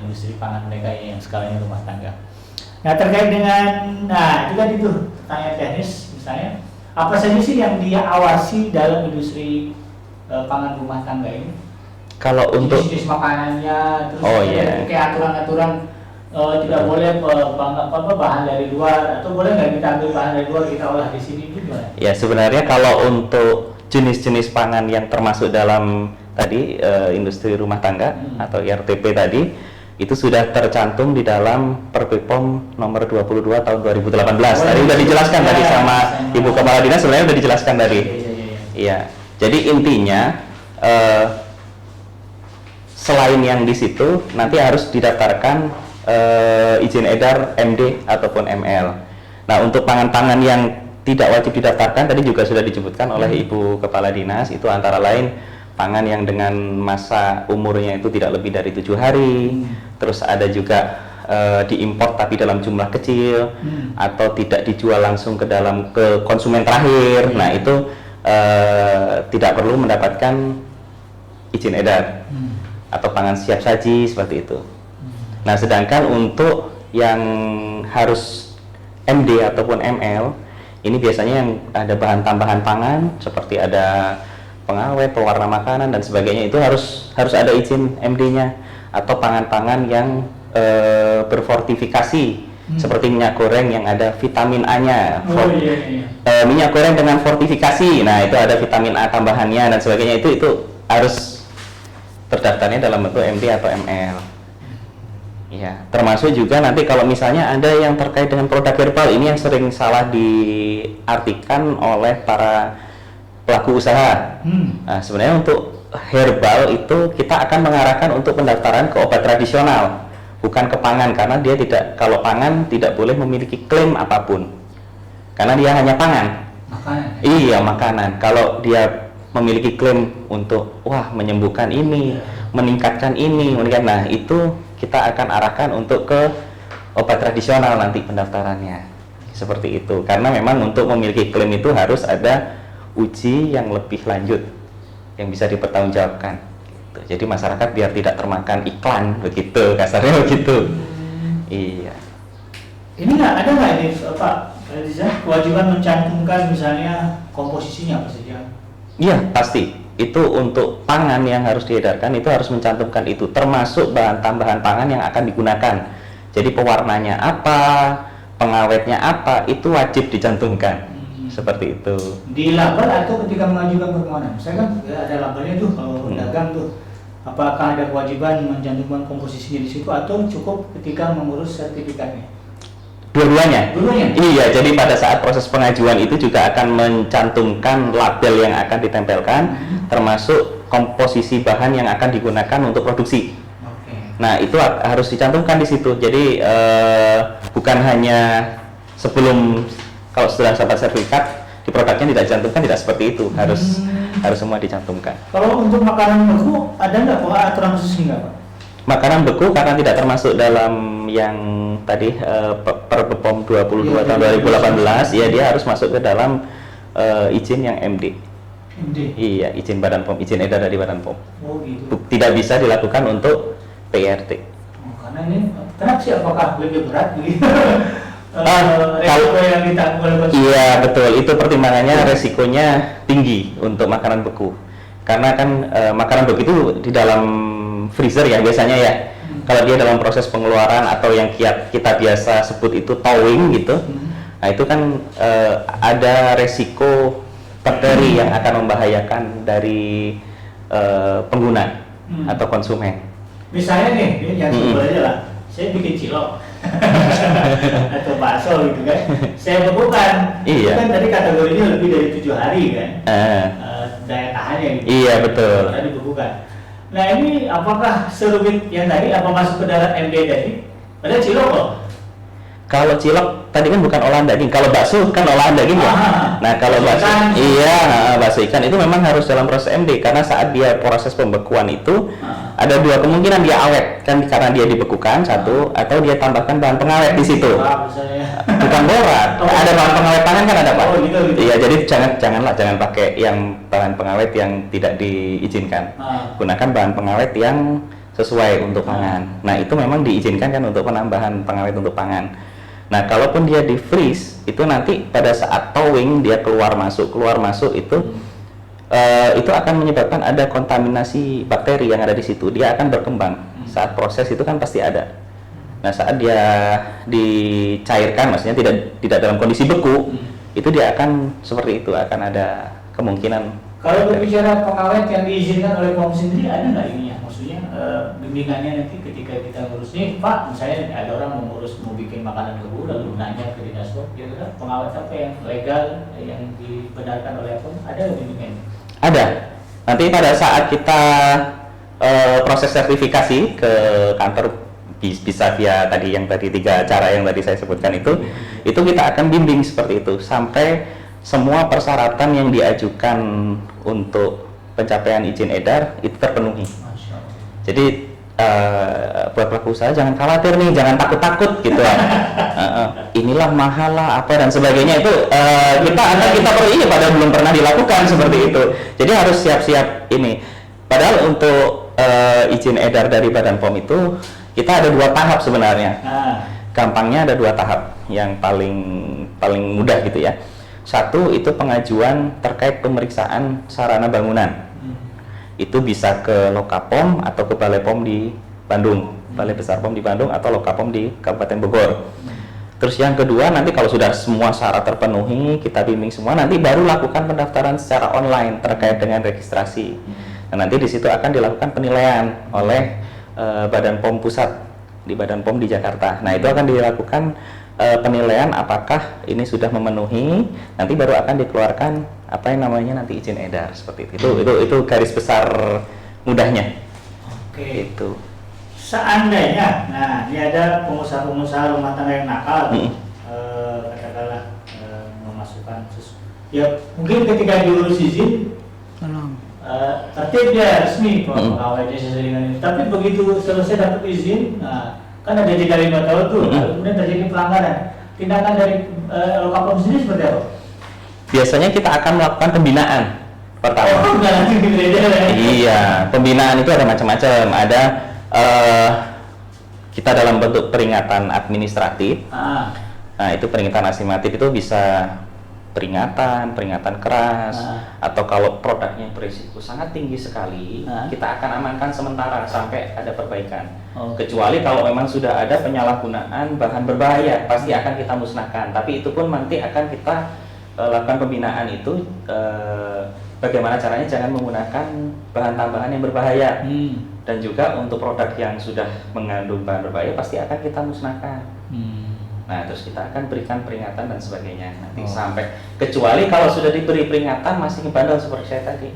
industri pangan mereka yang skalanya rumah tangga. Nah, terkait dengan itu kan itu pertanyaan teknis misalnya, apa saja sih yang dia awasi dalam industri pangan rumah tangga ini? Kalau untuk jenis makanannya, terus kayak aturan-aturan tidak boleh bahan dari luar, atau boleh nggak kita ambil bahan dari luar kita olah di sini, itu gimana? Ya sebenarnya kalau untuk jenis-jenis pangan yang termasuk dalam tadi industri rumah tangga atau IRTP tadi, itu sudah tercantum di dalam Perpipom nomor 22 tahun 2018. Tadi sudah dijelaskan tadi sama Ibu Kepala Dinas, sebenarnya sudah dijelaskan tadi. Iya. Jadi intinya selain yang di situ nanti harus didaftarkan izin edar MD ataupun ML. Nah, untuk pangan-pangan yang tidak wajib didaftarkan tadi juga sudah disebutkan oleh Ibu Kepala Dinas, itu antara lain pangan yang dengan masa umurnya itu tidak lebih dari 7 hari, terus ada juga diimpor tapi dalam jumlah kecil, atau tidak dijual langsung ke konsumen terakhir. Nah, itu tidak perlu mendapatkan izin edar atau pangan siap saji seperti itu. Nah, sedangkan untuk yang harus MD ataupun ML, ini biasanya yang ada bahan tambahan pangan seperti ada pengawet, pewarna makanan dan sebagainya, itu harus ada izin MD-nya, atau pangan-pangan yang berfortifikasi seperti minyak goreng yang ada vitamin A-nya. Minyak goreng dengan fortifikasi, nah itu ada vitamin A tambahannya dan sebagainya, itu harus terdaftarnya dalam bentuk MD atau ML. Ya, termasuk juga nanti kalau misalnya ada yang terkait dengan produk herbal, ini yang sering salah diartikan oleh para pelaku usaha. Nah, sebenarnya untuk herbal itu kita akan mengarahkan untuk pendaftaran ke obat tradisional, bukan ke pangan, karena dia tidak, kalau pangan tidak boleh memiliki klaim apapun, karena dia hanya pangan. Makanan. Iya, makanan. Kalau dia memiliki klaim untuk menyembuhkan ini, meningkatkan ini, nah itu kita akan arahkan untuk ke obat tradisional nanti pendaftarannya, seperti itu. Karena memang untuk memiliki klaim itu harus ada uji yang lebih lanjut yang bisa dipertanggungjawabkan gitu. Jadi masyarakat biar tidak termakan iklan begitu, kasarnya begitu. Iya. Ini ada nggak ini Pak kewajiban mencantumkan misalnya komposisinya apa saja? Iya, pasti. Itu untuk pangan yang harus diedarkan itu harus mencantumkan itu, termasuk bahan tambahan pangan yang akan digunakan. Jadi pewarnanya apa, pengawetnya apa, itu wajib dicantumkan. Seperti itu. Di label atau ketika mengajukan permohonan? Saya kan ada labelnya tuh kalau dagang tuh. Apakah ada kewajiban mencantumkan komposisinya di situ atau cukup ketika mengurus sertifikatnya? Dua-duanya? Iya, jadi pada saat proses pengajuan itu juga akan mencantumkan label yang akan ditempelkan, termasuk komposisi bahan yang akan digunakan untuk produksi. Nah, itu harus dicantumkan di situ. Jadi bukan hanya sebelum, kalau sudah dapat sertifikat di produknya tidak dicantumkan, tidak seperti itu. Harus semua dicantumkan. Kalau untuk makanan beku ada nggak aturan khusus nggak, Pak? Makanan beku karena tidak termasuk dalam yang tadi Perpom 22 tahun 2018, ya dia harus masuk ke dalam izin yang MD. Iya, izin Badan POM, izin edar dari Badan POM. Oh gitu. Tidak bisa dilakukan untuk PRT. Karena ini, kenapa sih, apakah lebih berat gitu? Resiko yang ditanggung oleh konsumen? Iya betul, itu pertimbangannya resikonya tinggi untuk makanan beku. Karena kan makanan beku itu di dalam freezer ya biasanya ya. Kalau dia dalam proses pengeluaran atau yang kita biasa sebut itu thawing gitu, nah itu kan ada resiko bakteri yang akan membahayakan dari pengguna atau konsumen. Misalnya nih, yang simpel aja lah, saya bikin cilok atau bakso gitu kan, saya bekukan. Iya. Kan tadi kategorinya lebih dari 7 hari kan, daya tahannya gitu. Iya betul. Tadi dibekukan. Nah ini apakah serumit yang tadi, apa masuk ke dalam MD tadi? Padahal cilok loh. Kalau cilok tadi kan bukan olahan daging, kalau bakso kan olahan daging ya. Nah kalau bakso, bakso ikan itu memang harus dalam proses MD, karena saat dia proses pembekuan itu ada dua kemungkinan, dia awet kan karena dia dibekukan satu, atau dia tambahkan bahan pengawet di situ. Bukan borak, ada bahan pengawet pangan kan ada Pak. Iya, jadi jangan pakai yang bahan pengawet yang tidak diizinkan. Gunakan bahan pengawet yang sesuai untuk pangan. Nah itu memang diizinkan kan untuk penambahan pengawet untuk pangan. Nah, kalaupun dia di freeze, itu nanti pada saat thawing dia keluar masuk itu akan menyebabkan ada kontaminasi bakteri yang ada di situ. Dia akan berkembang. Saat proses itu kan pasti ada. Nah, saat dia dicairkan, maksudnya tidak dalam kondisi beku, itu dia akan seperti itu, akan ada kemungkinan. Kalau berbicara pengawet yang diizinkan oleh POM sendiri, ada nggak ininya? Maksudnya bimbingannya nanti ketika kita ngurus nih Pak, misalnya ada orang mau bikin makanan kebun lalu nanya ke dinas POM, kira-kira pengawet apa yang legal yang dibenarkan oleh POM, ada bimbingannya? Ada. Nanti pada saat kita proses sertifikasi ke kantor, bisa via tadi 3 cara yang tadi saya sebutkan itu kita akan bimbing seperti itu sampai semua persyaratan yang diajukan untuk pencapaian izin edar itu terpenuhi. Jadi buat pelaku usaha jangan khawatir nih, jangan takut-takut gitu. Inilah mahal lah apa dan sebagainya itu kita perlu ini padahal belum pernah dilakukan seperti itu. Jadi harus siap-siap ini. Padahal untuk izin edar dari Badan POM itu kita ada 2 tahap sebenarnya. Gampangnya ada 2 tahap yang paling mudah gitu ya. Satu itu pengajuan terkait pemeriksaan sarana bangunan. Itu bisa ke Lokapom atau ke Balai POM di Bandung, Balai Besar POM di Bandung atau Lokapom di Kabupaten Bogor. Terus yang kedua, nanti kalau sudah semua syarat terpenuhi, kita bimbing semua, nanti baru lakukan pendaftaran secara online terkait dengan registrasi. Nah, nanti di situ akan dilakukan penilaian oleh Badan POM Pusat di Badan POM di Jakarta. Nah, itu akan dilakukan penilaian apakah ini sudah memenuhi, nanti baru akan dikeluarkan apa yang namanya nanti izin edar seperti itu. Itu garis besar mudahnya. Oke. Itu. Seandainya, nah ini ada pengusaha-pengusaha rumah tangga yang nakal, katakanlah memasukkan ya mungkin ketika diurus izin, tertib dia resmi pegawainya sesuai dengan itu. Tapi begitu selesai dapat izin, nah, kan ada jeda 5 tahun tuh, lalu kemudian terjadi pelanggaran. Tindakan dari Lokapom sendiri seperti apa? Biasanya kita akan melakukan pembinaan pertama. Oh, nggak langsung digeledah ya? Iya, pembinaan itu ada macam-macam. Ada kita dalam bentuk peringatan administratif. Nah, itu peringatan administratif itu bisa peringatan keras, atau kalau produknya berisiko sangat tinggi sekali, kita akan amankan sementara sampai ada perbaikan. Kecuali kalau memang sudah ada penyalahgunaan bahan berbahaya, pasti akan kita musnahkan. Tapi itu pun nanti akan kita lakukan pembinaan itu, bagaimana caranya jangan menggunakan bahan tambahan yang berbahaya. Dan juga untuk produk yang sudah mengandung bahan berbahaya pasti akan kita musnahkan. Nah, terus kita akan berikan peringatan dan sebagainya nanti sampai, kecuali kalau sudah diberi peringatan masih bandel seperti saya tadi.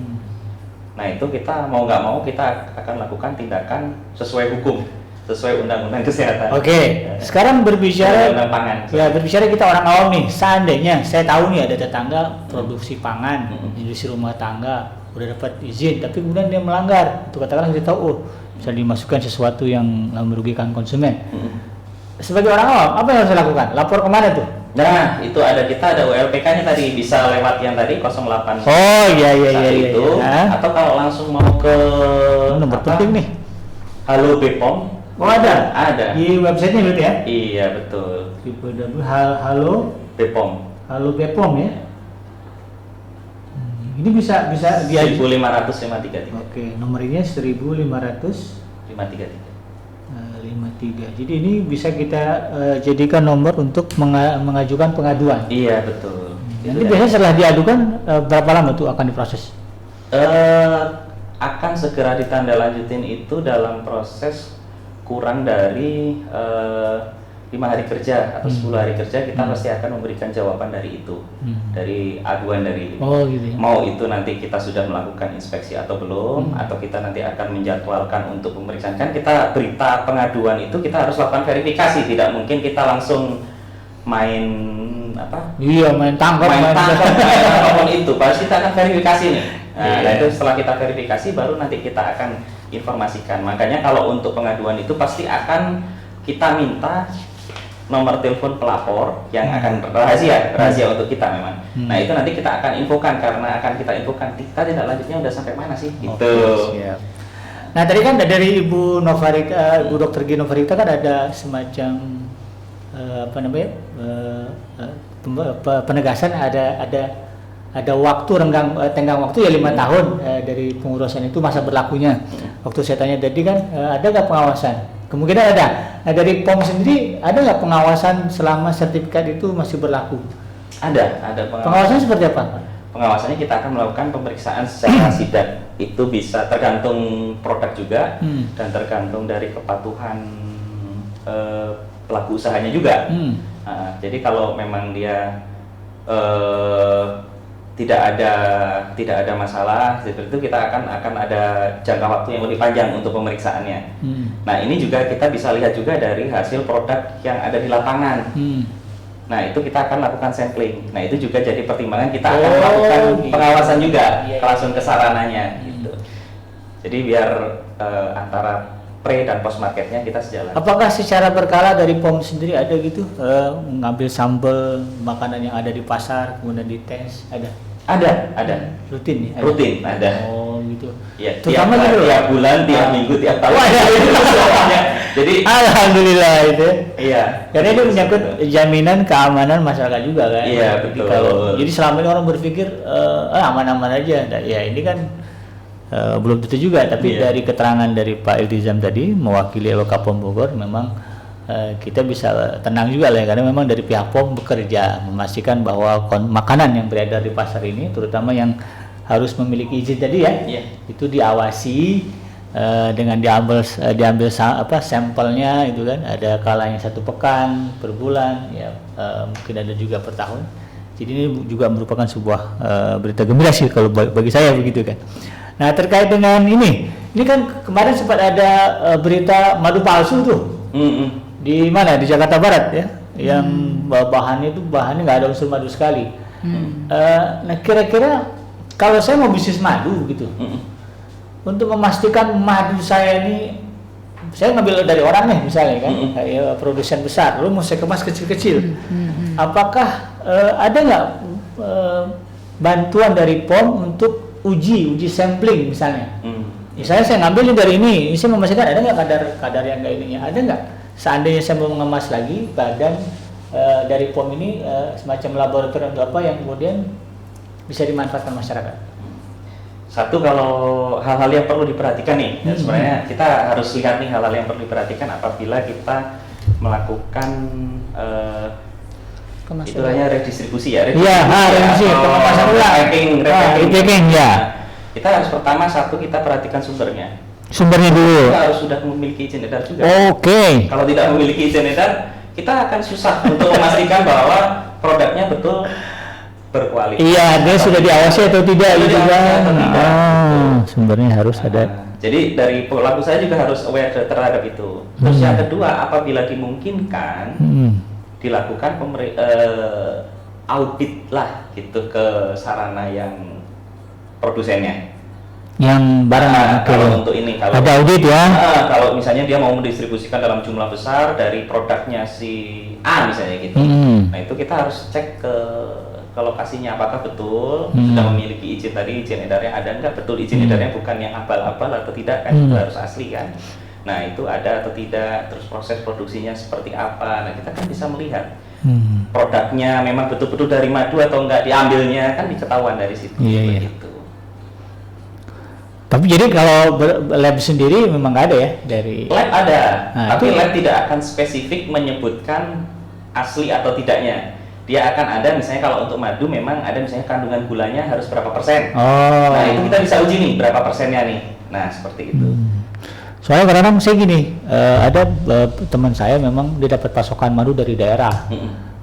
Nah, itu kita mau nggak mau kita akan lakukan tindakan sesuai hukum, sesuai undang-undang kesehatan. Oke. Sekarang berbicara undang-undang pangan. Ya, berbicara kita orang awam nih. Seandainya saya tahu nih ada tetangga produksi pangan, industri rumah tangga udah dapat izin, tapi kemudian dia melanggar. Itu katakanlah kita tahu, bisa dimasukkan sesuatu yang merugikan konsumen. Sebagai orang awam, apa yang harus saya lakukan? Lapor kemana tuh? Nah, itu kita ada ULPK-nya tadi, bisa lewat yang tadi 08. Oh iya itu. Atau kalau langsung mau ke nomor penting nih. Halo BPOM. Oh ada. Di websitenya berarti ya? Iya betul. Halo BPOM. Halo BPOM ya. Ini bisa dia 1500 533. Oke, nomornya 1500 533. Jadi ini bisa kita jadikan nomor untuk mengajukan pengaduan. Iya betul. Nanti biasanya setelah diadukan berapa lama tuh akan diproses? Akan segera ditindaklanjutin itu dalam proses kurang dari 5 hari kerja atau 10 hari kerja, kita pasti akan memberikan jawaban dari itu, dari aduan dari gitu ya? Mau itu nanti kita sudah melakukan inspeksi atau belum, atau kita nanti akan menjadwalkan untuk pemeriksaan. Kan kita berita pengaduan itu kita harus lakukan verifikasi, tidak mungkin kita langsung main main tangkap apapun itu, pasti kita akan verifikasi nih. Nah, itu setelah kita verifikasi baru nanti kita akan informasikan. Makanya kalau untuk pengaduan itu pasti akan kita minta nomor telepon pelapor yang akan rahasia untuk kita memang. Nah, itu nanti kita akan infokan, karena akan kita infokan kita tindak lanjutnya udah sampai mana sih gitu. Siap. Nah, tadi kan dari Ibu Novarita, Ibu Dr. Gino Novarita kan ada semacam penegasan, ada waktu tenggang waktu ya 5 tahun dari pengurusan itu masa berlakunya. Waktu saya tanya tadi kan ada nggak pengawasan? Kemungkinan ada. Nah, dari POM sendiri ada nggak pengawasan selama sertifikat itu masih berlaku? Ada pengawasan. Pengawasan seperti apa? pengawasannya kita akan melakukan pemeriksaan secara sidak. Itu bisa tergantung produk juga dan tergantung dari kepatuhan pelaku usahanya juga. Jadi kalau memang dia tidak ada masalah seperti itu, kita akan ada jangka waktu yang lebih panjang untuk pemeriksaannya. Nah, ini juga kita bisa lihat juga dari hasil produk yang ada di lapangan. Nah, itu kita akan lakukan sampling. Nah, itu juga jadi pertimbangan kita akan melakukan pengawasan juga langsung ke sarananya gitu. Jadi biar antara pre dan post marketnya kita sejalan. Apakah secara berkala dari POM sendiri ada gitu, mengambil sampel makanan yang ada di pasar kemudian dites, ada? Ada. Rutin ya? Rutin ada. Oh gitu. Ya, Terutama tiap bulan, tiap minggu, tiap tahun. Wah, itu semuanya. Jadi alhamdulillah itu. Iya. Karena itu menyangkut jaminan keamanan masyarakat juga kan. Iya, betul. Jadi selama ini orang berpikir aman-aman aja. Nah, ya ini kan belum tentu juga, tapi dari keterangan dari Pak Iltizam tadi mewakili Wakapom Bogor, memang kita bisa tenang juga lah ya, karena memang dari pihak POM bekerja memastikan bahwa makanan yang beredar di pasar ini, terutama yang harus memiliki izin tadi ya, itu diawasi dengan diambil sampelnya itu kan, ada kalanya 1 pekan, per bulan, ya mungkin ada juga per tahun. Jadi ini juga merupakan sebuah berita gembira sih kalau bagi saya begitu kan. Nah, terkait dengan ini kan kemarin sempat ada berita madu palsu tuh. Di mana? Di Jakarta Barat ya, yang bahannya nggak ada unsur madu sekali. Nah, kira-kira kalau saya mau bisnis madu gitu, untuk memastikan madu saya ini, saya ngambil dari orang nih misalnya kan, kayak produsen besar, lalu mau saya kemas kecil-kecil, apakah ada nggak bantuan dari POM untuk uji sampling misalnya? Misalnya saya ngambil dari ini saya memastikan ada nggak kadar yang kayak ininya, ada nggak? Seandainya saya mau mengemas lagi, badan dari POM ini semacam laboratorium atau apa yang kemudian bisa dimanfaatkan masyarakat. Satu, kalau hal-hal yang perlu diperhatikan nih, dan sebenarnya kita harus lihat nih hal-hal yang perlu diperhatikan apabila kita melakukan istilahnya redistribusi ya. Redistribusi, pengemasan ulang, repacking ya. Kita harus pertama kita perhatikan sumbernya dulu. Kita harus sudah memiliki izin edar juga. Oke. Kalau tidak memiliki izin edar, kita akan susah untuk memastikan bahwa produknya betul berkualitas. Iya, dia sudah diawasi atau tidak gitu kan. Sumbernya harus ada. Jadi dari pelaku saya juga harus aware terhadap itu. Terus yang kedua, apabila dimungkinkan dilakukan audit lah gitu ke sarana yang produsennya. Yang barang kalau untuk ini kalau ada audit ya. Kalau misalnya dia mau mendistribusikan dalam jumlah besar dari produknya si A misalnya gitu. Nah, itu kita harus cek ke lokasinya apakah betul sudah memiliki izin tadi, izin edarnya ada enggak, betul izin edarnya bukan yang abal-abal atau tidak kan, itu harus asli kan. Nah, itu ada atau tidak, terus proses produksinya seperti apa. Nah, kita kan bisa melihat produknya memang betul-betul dari madu atau enggak diambilnya, kan diketahuan dari situ. Begitu. Tapi jadi kalau lab sendiri memang nggak ada ya dari lab ada, tapi lab tidak akan spesifik menyebutkan asli atau tidaknya. Dia akan ada misalnya kalau untuk madu memang ada misalnya kandungan gulanya harus berapa persen. Nah, itu kita bisa uji nih berapa persennya nih. Nah, seperti itu. Soalnya kadang-kadang saya gini, ada teman saya memang dia dapat pasokan madu dari daerah.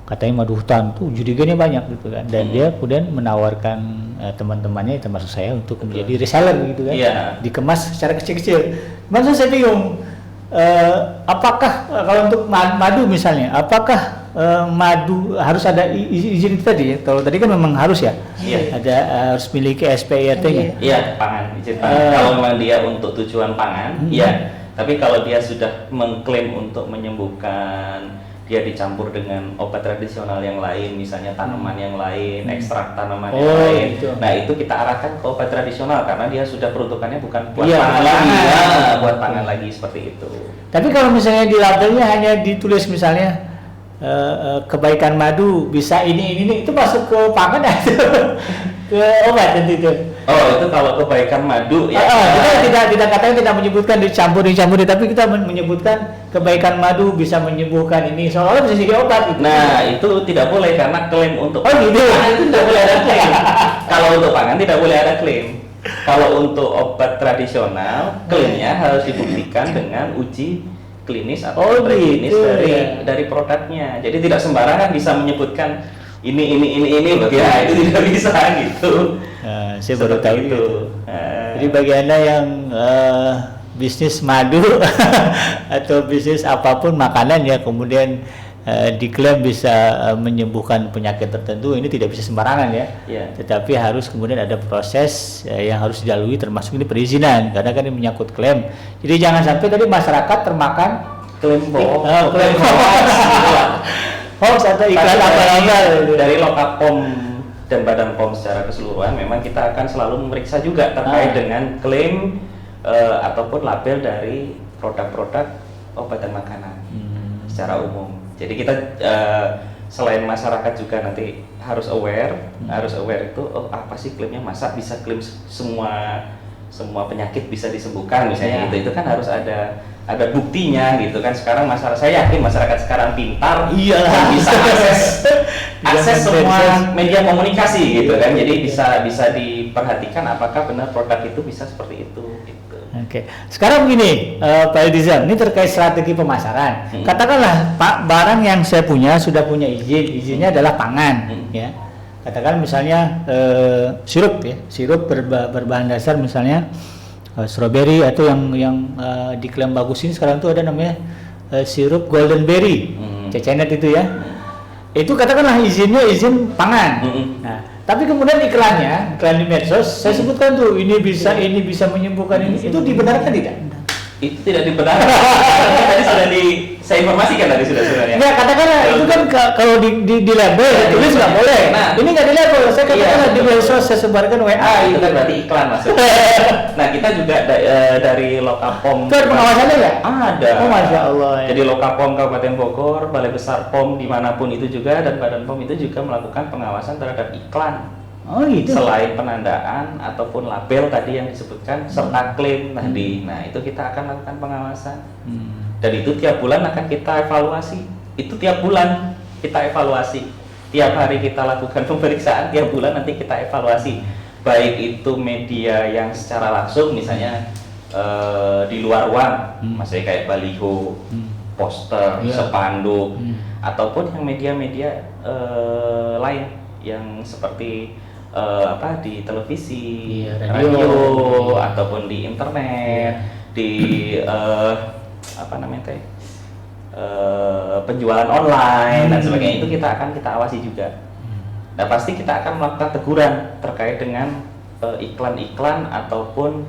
Katanya madu hutan tuh jurigannya banyak gitu kan, dan dia kemudian menawarkan teman-temannya termasuk saya untuk menjadi reseller gitu kan, dikemas secara kecil-kecil. Maksud saya bingung, apakah kalau untuk madu misalnya, apakah madu harus ada izin itu tadi ya? Kalau tadi kan memang harus ya, ada harus miliki SPIRT-nya. Iya, pangan, izin pangan. Kalau memang dia untuk tujuan pangan, tapi kalau dia sudah mengklaim untuk menyembuhkan, dia dicampur dengan obat tradisional yang lain, misalnya tanaman yang lain, ekstrak tanaman yang lain. Gitu. Nah, itu kita arahkan ke obat tradisional karena dia sudah peruntukannya bukan buat pangan lagi, buat pangan lagi seperti itu. Tapi kalau misalnya di labelnya hanya ditulis misalnya kebaikan madu bisa ini itu masuk ke pangan atau ke obat tentu itu. Oh, itu kalau kebaikan madu ya. Kita tidak katanya tidak menyebutkan dicampur, tapi kita menyebutkan kebaikan madu bisa menyembuhkan ini, soalnya bisa jadi obat gitu. Nah, itu tidak boleh karena klaim untuk gitu. Itu tidak boleh ada klaim. Kalau untuk pangan tidak boleh ada klaim. Kalau untuk obat tradisional, klaimnya harus dibuktikan dengan uji klinis atau preklinis dari produknya. Jadi tidak sembarangan bisa menyebutkan ini ya, itu tidak bisa gitu. Saya baru tahu itu. Jadi bagi Anda yang bisnis madu atau bisnis apapun makanan ya, kemudian diklaim bisa menyembuhkan penyakit tertentu, ini tidak bisa sembarangan ya. Tetapi harus kemudian ada proses yang harus dilalui, termasuk ini perizinan, karena kan ini menyangkut klaim. Jadi jangan sampai tadi masyarakat termakan Klaim bohong, hoax atau iklan apa-apa. Dari Lokapom dan Badan POM secara keseluruhan memang kita akan selalu memeriksa juga terkait dengan klaim ataupun label dari produk-produk obat dan makanan secara umum. Jadi kita selain masyarakat juga nanti harus aware itu apa sih klaimnya, masa bisa klaim semua penyakit bisa disembuhkan misalnya gitu. Itu kan harus ada buktinya gitu kan. Sekarang saya yakin masyarakat sekarang pintar, bisa akses semua media komunikasi gitu kan. Jadi bisa diperhatikan apakah benar produk itu bisa seperti itu gitu. Oke. Sekarang begini, Pak Eldizam, ini terkait strategi pemasaran. Katakanlah Pak, barang yang saya punya sudah punya izinnya adalah pangan, ya. Katakan misalnya sirup ya, sirup berbahan dasar misalnya strawberry, atau yang diklaim bagus ini sekarang tuh ada namanya sirup golden berry, cecenet itu ya. Itu katakanlah izinnya izin pangan. Nah, tapi kemudian iklan di medsos saya sebutkan tuh ini bisa menyembuhkan ini. Itu dibenarkan tidak? Itu tidak dibenarkan. Tadi sudah saya informasikan tadi sudah sebenarnya. Ya, katakanlah itu kan kalau di label tulis nggak boleh. Nah, ini nggak di label. Saya katakanlah di medsos saya sebarkan WA. Itu kan berarti iklan maksudnya. Nah, kita juga dari Lokapom. Itu ada pengawasannya nggak? Ada. Oh, Masya Allah. Ya. Jadi Lokapom Kabupaten Bogor, Balai Besar POM dimanapun itu juga, dan Badan POM itu juga melakukan pengawasan terhadap iklan. Oh gitu. Selain penandaan ataupun label tadi yang disebutkan serta klaim tadi. Nah, itu kita akan lakukan pengawasan. Dan itu tiap bulan akan kita evaluasi. Itu tiap bulan kita evaluasi. Tiap hari kita lakukan pemeriksaan, tiap bulan nanti kita evaluasi. Baik itu media yang secara langsung misalnya di luar ruang, maksudnya kayak baliho, poster, spanduk, ataupun yang media-media lain yang seperti di televisi, radio, ataupun di internet, di penjualan online dan sebagainya, itu kita awasi juga. Nah, pasti kita akan melakukan teguran terkait dengan iklan-iklan ataupun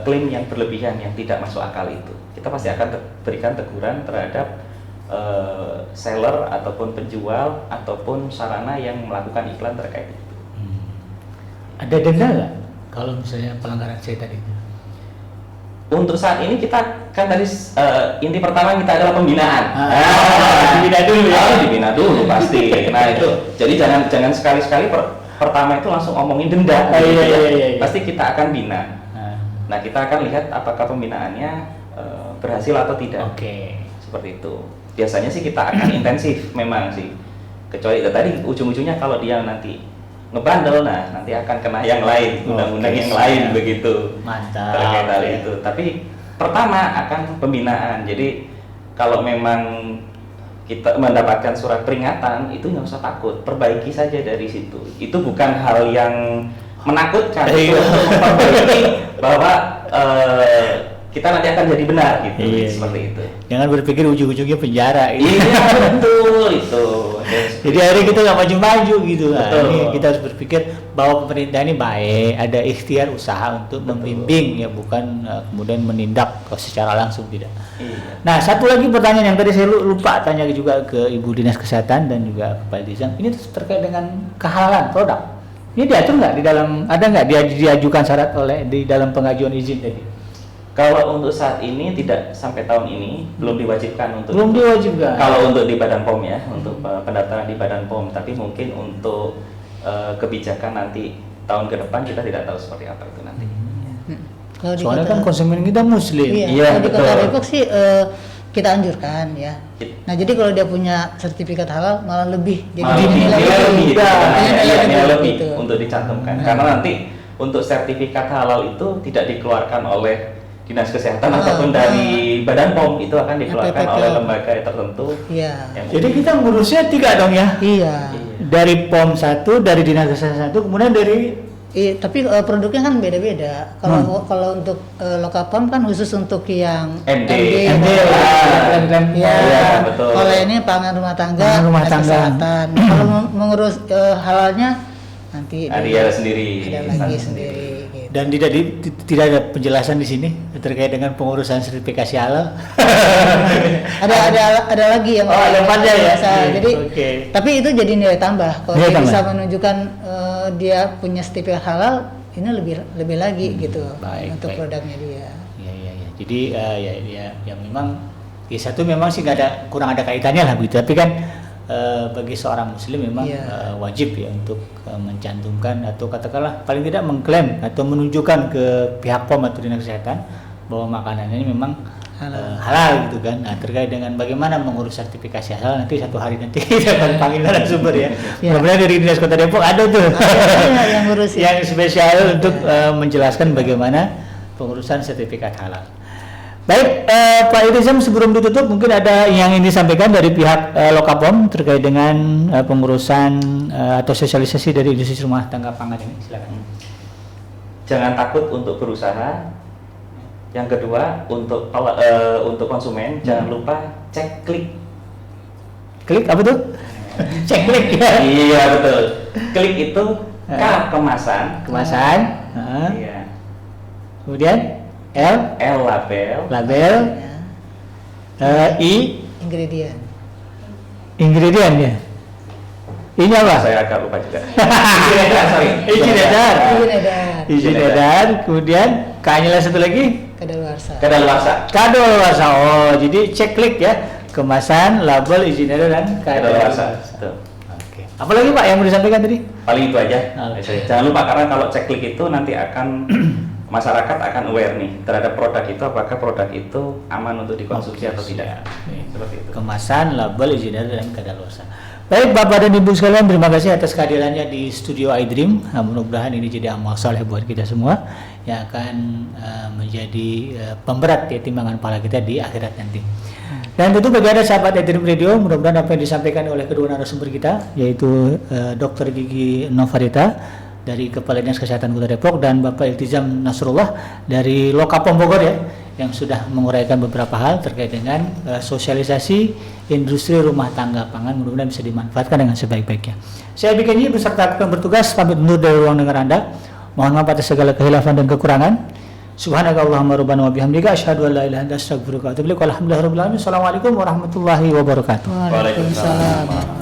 klaim yang berlebihan yang tidak masuk akal itu. Kita pasti akan berikan teguran terhadap seller ataupun penjual ataupun sarana yang melakukan iklan terkait itu. Ada denda nggak kalau misalnya pelanggaran saya tadi? Untuk saat ini kita kan tadi inti pertama kita adalah pembinaan. Dibina dulu ya. Dibina dulu pasti. Nah itu, jadi jangan sekali-sekali pertama itu langsung ngomongin denda. Iya. Pasti kita akan bina. Nah kita akan lihat apakah pembinaannya berhasil atau tidak. Oke. Seperti itu. Biasanya sih kita akan intensif memang sih. Kecuali tadi ujung-ujungnya kalau dia nanti ngebandel, nah nanti akan kena yang lain, undang-undang yang lain begitu. Mantap. Terkait hal itu. Tapi pertama akan pembinaan. Jadi kalau memang kita mendapatkan surat peringatan, itu nggak usah takut, perbaiki saja dari situ. Itu bukan hal yang menakutkan, itu untuk memperbaiki bahwa kita nanti akan jadi benar gitu, seperti itu. Jangan berpikir ujung-ujungnya penjara. Iya betul itu. Jadi akhirnya kita nggak maju-maju gitu. Nah, ini kita harus berpikir bahwa pemerintah ini baik, ada ikhtiar usaha untuk membimbing ya, bukan kemudian menindak secara langsung, tidak. Iya. Nah, satu lagi pertanyaan yang tadi saya lupa tanya juga ke Ibu Dinas Kesehatan dan juga Pak Eldizam, ini terkait dengan kehalalan produk. Ini diatur nggak di dalam, ada nggak diajukan syarat di dalam pengajuan izin tadi? Kalau untuk saat ini tidak, sampai tahun ini belum diwajibkan untuk. Belum diwajibkan. Kalau untuk di Badan POM ya, untuk pendaftaran di Badan POM, tapi mungkin untuk kebijakan nanti tahun ke depan kita tidak tahu seperti apa itu nanti. Soalnya kan konsumen kita Muslim. Iya. Kalau di Kota Depok sih kita anjurkan ya. Nah jadi kalau dia punya sertifikat halal malah lebih, jadi nilai lebih gitu. Untuk dicantumkan. Karena nanti untuk sertifikat halal itu tidak dikeluarkan oleh Dinas Kesehatan ataupun dari Badan POM, itu akan dikeluarkan oleh lembaga tertentu. Iya. Jadi kita ngurusnya 3 dong ya? Iya. Dari POM 1, dari Dinas Kesehatan 1, kemudian dari tapi produknya kan beda-beda. Kalau untuk Lokapom kan khusus untuk yang MD. Ya, betul. Kalau ini pangan rumah tangga, kesehatan. Kalau mengurus halalnya nanti ada sendiri. Ada lagi sendiri. Gitu. Dan tidak ada penjelasan di sini terkait dengan pengurusan sertifikasi halal. ada lagi yang ada pada ya. Jadi tapi itu jadi nilai tambah. Kalau dia bisa menunjukkan dia punya sertifikat halal, ini lebih lagi gitu untuk produknya dia. Iya. Jadi ya memang satu memang sih kurang ada kaitannya lah begitu. Tapi kan bagi seorang muslim memang wajib ya untuk mencantumkan atau katakanlah paling tidak mengklaim atau menunjukkan ke pihak POM atau Dinas Kesehatan bahwa makanan ini memang halal gitu kan. Nah, terkait dengan bagaimana mengurus sertifikasi halal nanti satu hari nanti kita akan panggil narasumber ya. Kemudian dari Dinas Kota Depok ada tuh yang ngurus yang spesial untuk menjelaskan bagaimana pengurusan sertifikat halal. Baik, Pak Iltizam, sebelum ditutup mungkin ada yang ingin disampaikan dari pihak Lokapom terkait dengan pengurusan atau sosialisasi dari industri rumah tangga pangan ini. Silakan. Jangan takut untuk berusaha. Yang kedua, untuk konsumen jangan lupa cek klik. Klik apa tuh? Cek klik ya. Iya betul. Klik itu K kemasan. Iya. Kemudian L label, I ingredient ya. Ini apa? Saya agak lupa juga. Izin edar. Kemudian K-nya satu lagi. Kadaluarsa. Oh, jadi cek klik ya. Kemasan, label, izin edar dan kadaluarsa. Oke. Apalagi Pak yang mau disampaikan tadi? Paling itu aja. Jangan lupa karena kalau cek klik itu nanti akan masyarakat akan aware nih terhadap produk itu, apakah produk itu aman untuk dikonsumsi atau tidak. Seperti itu. Kemasan, label, izin edar dan kadaluarsa. Baik Bapak dan Ibu sekalian, terima kasih atas kehadirannya di studio iDream. Mudah-mudahan ini jadi amal saleh buat kita semua yang akan menjadi pemberat ya timbangan pahala kita di akhirat nanti. Dan tentu bagi Anda sahabat iDream Radio, mudah-mudahan apa yang disampaikan oleh kedua narasumber kita, yaitu Dr. Gigi Novarita dari Kepala Dinas Kesehatan Kota Depok dan Bapak Iltizam Nasrullah dari Lokapom Bogor ya, yang sudah menguraikan beberapa hal terkait dengan sosialisasi industri rumah tangga pangan, mudah-mudahan bisa dimanfaatkan dengan sebaik-baiknya. Saya bikin ini beserta rekan bertugas pamit undur dari ruang dengar Anda. Mohon maaf atas segala kehilafan dan kekurangan. Subhanakallahumma rabbana wa bihamdika asyhadu an la ilaha illa anta astaghfiruka wa atubu ilaik. Walhamdulillahirabbil alamin. Assalamualaikum warahmatullahi wabarakatuh. Waalaikumsalam.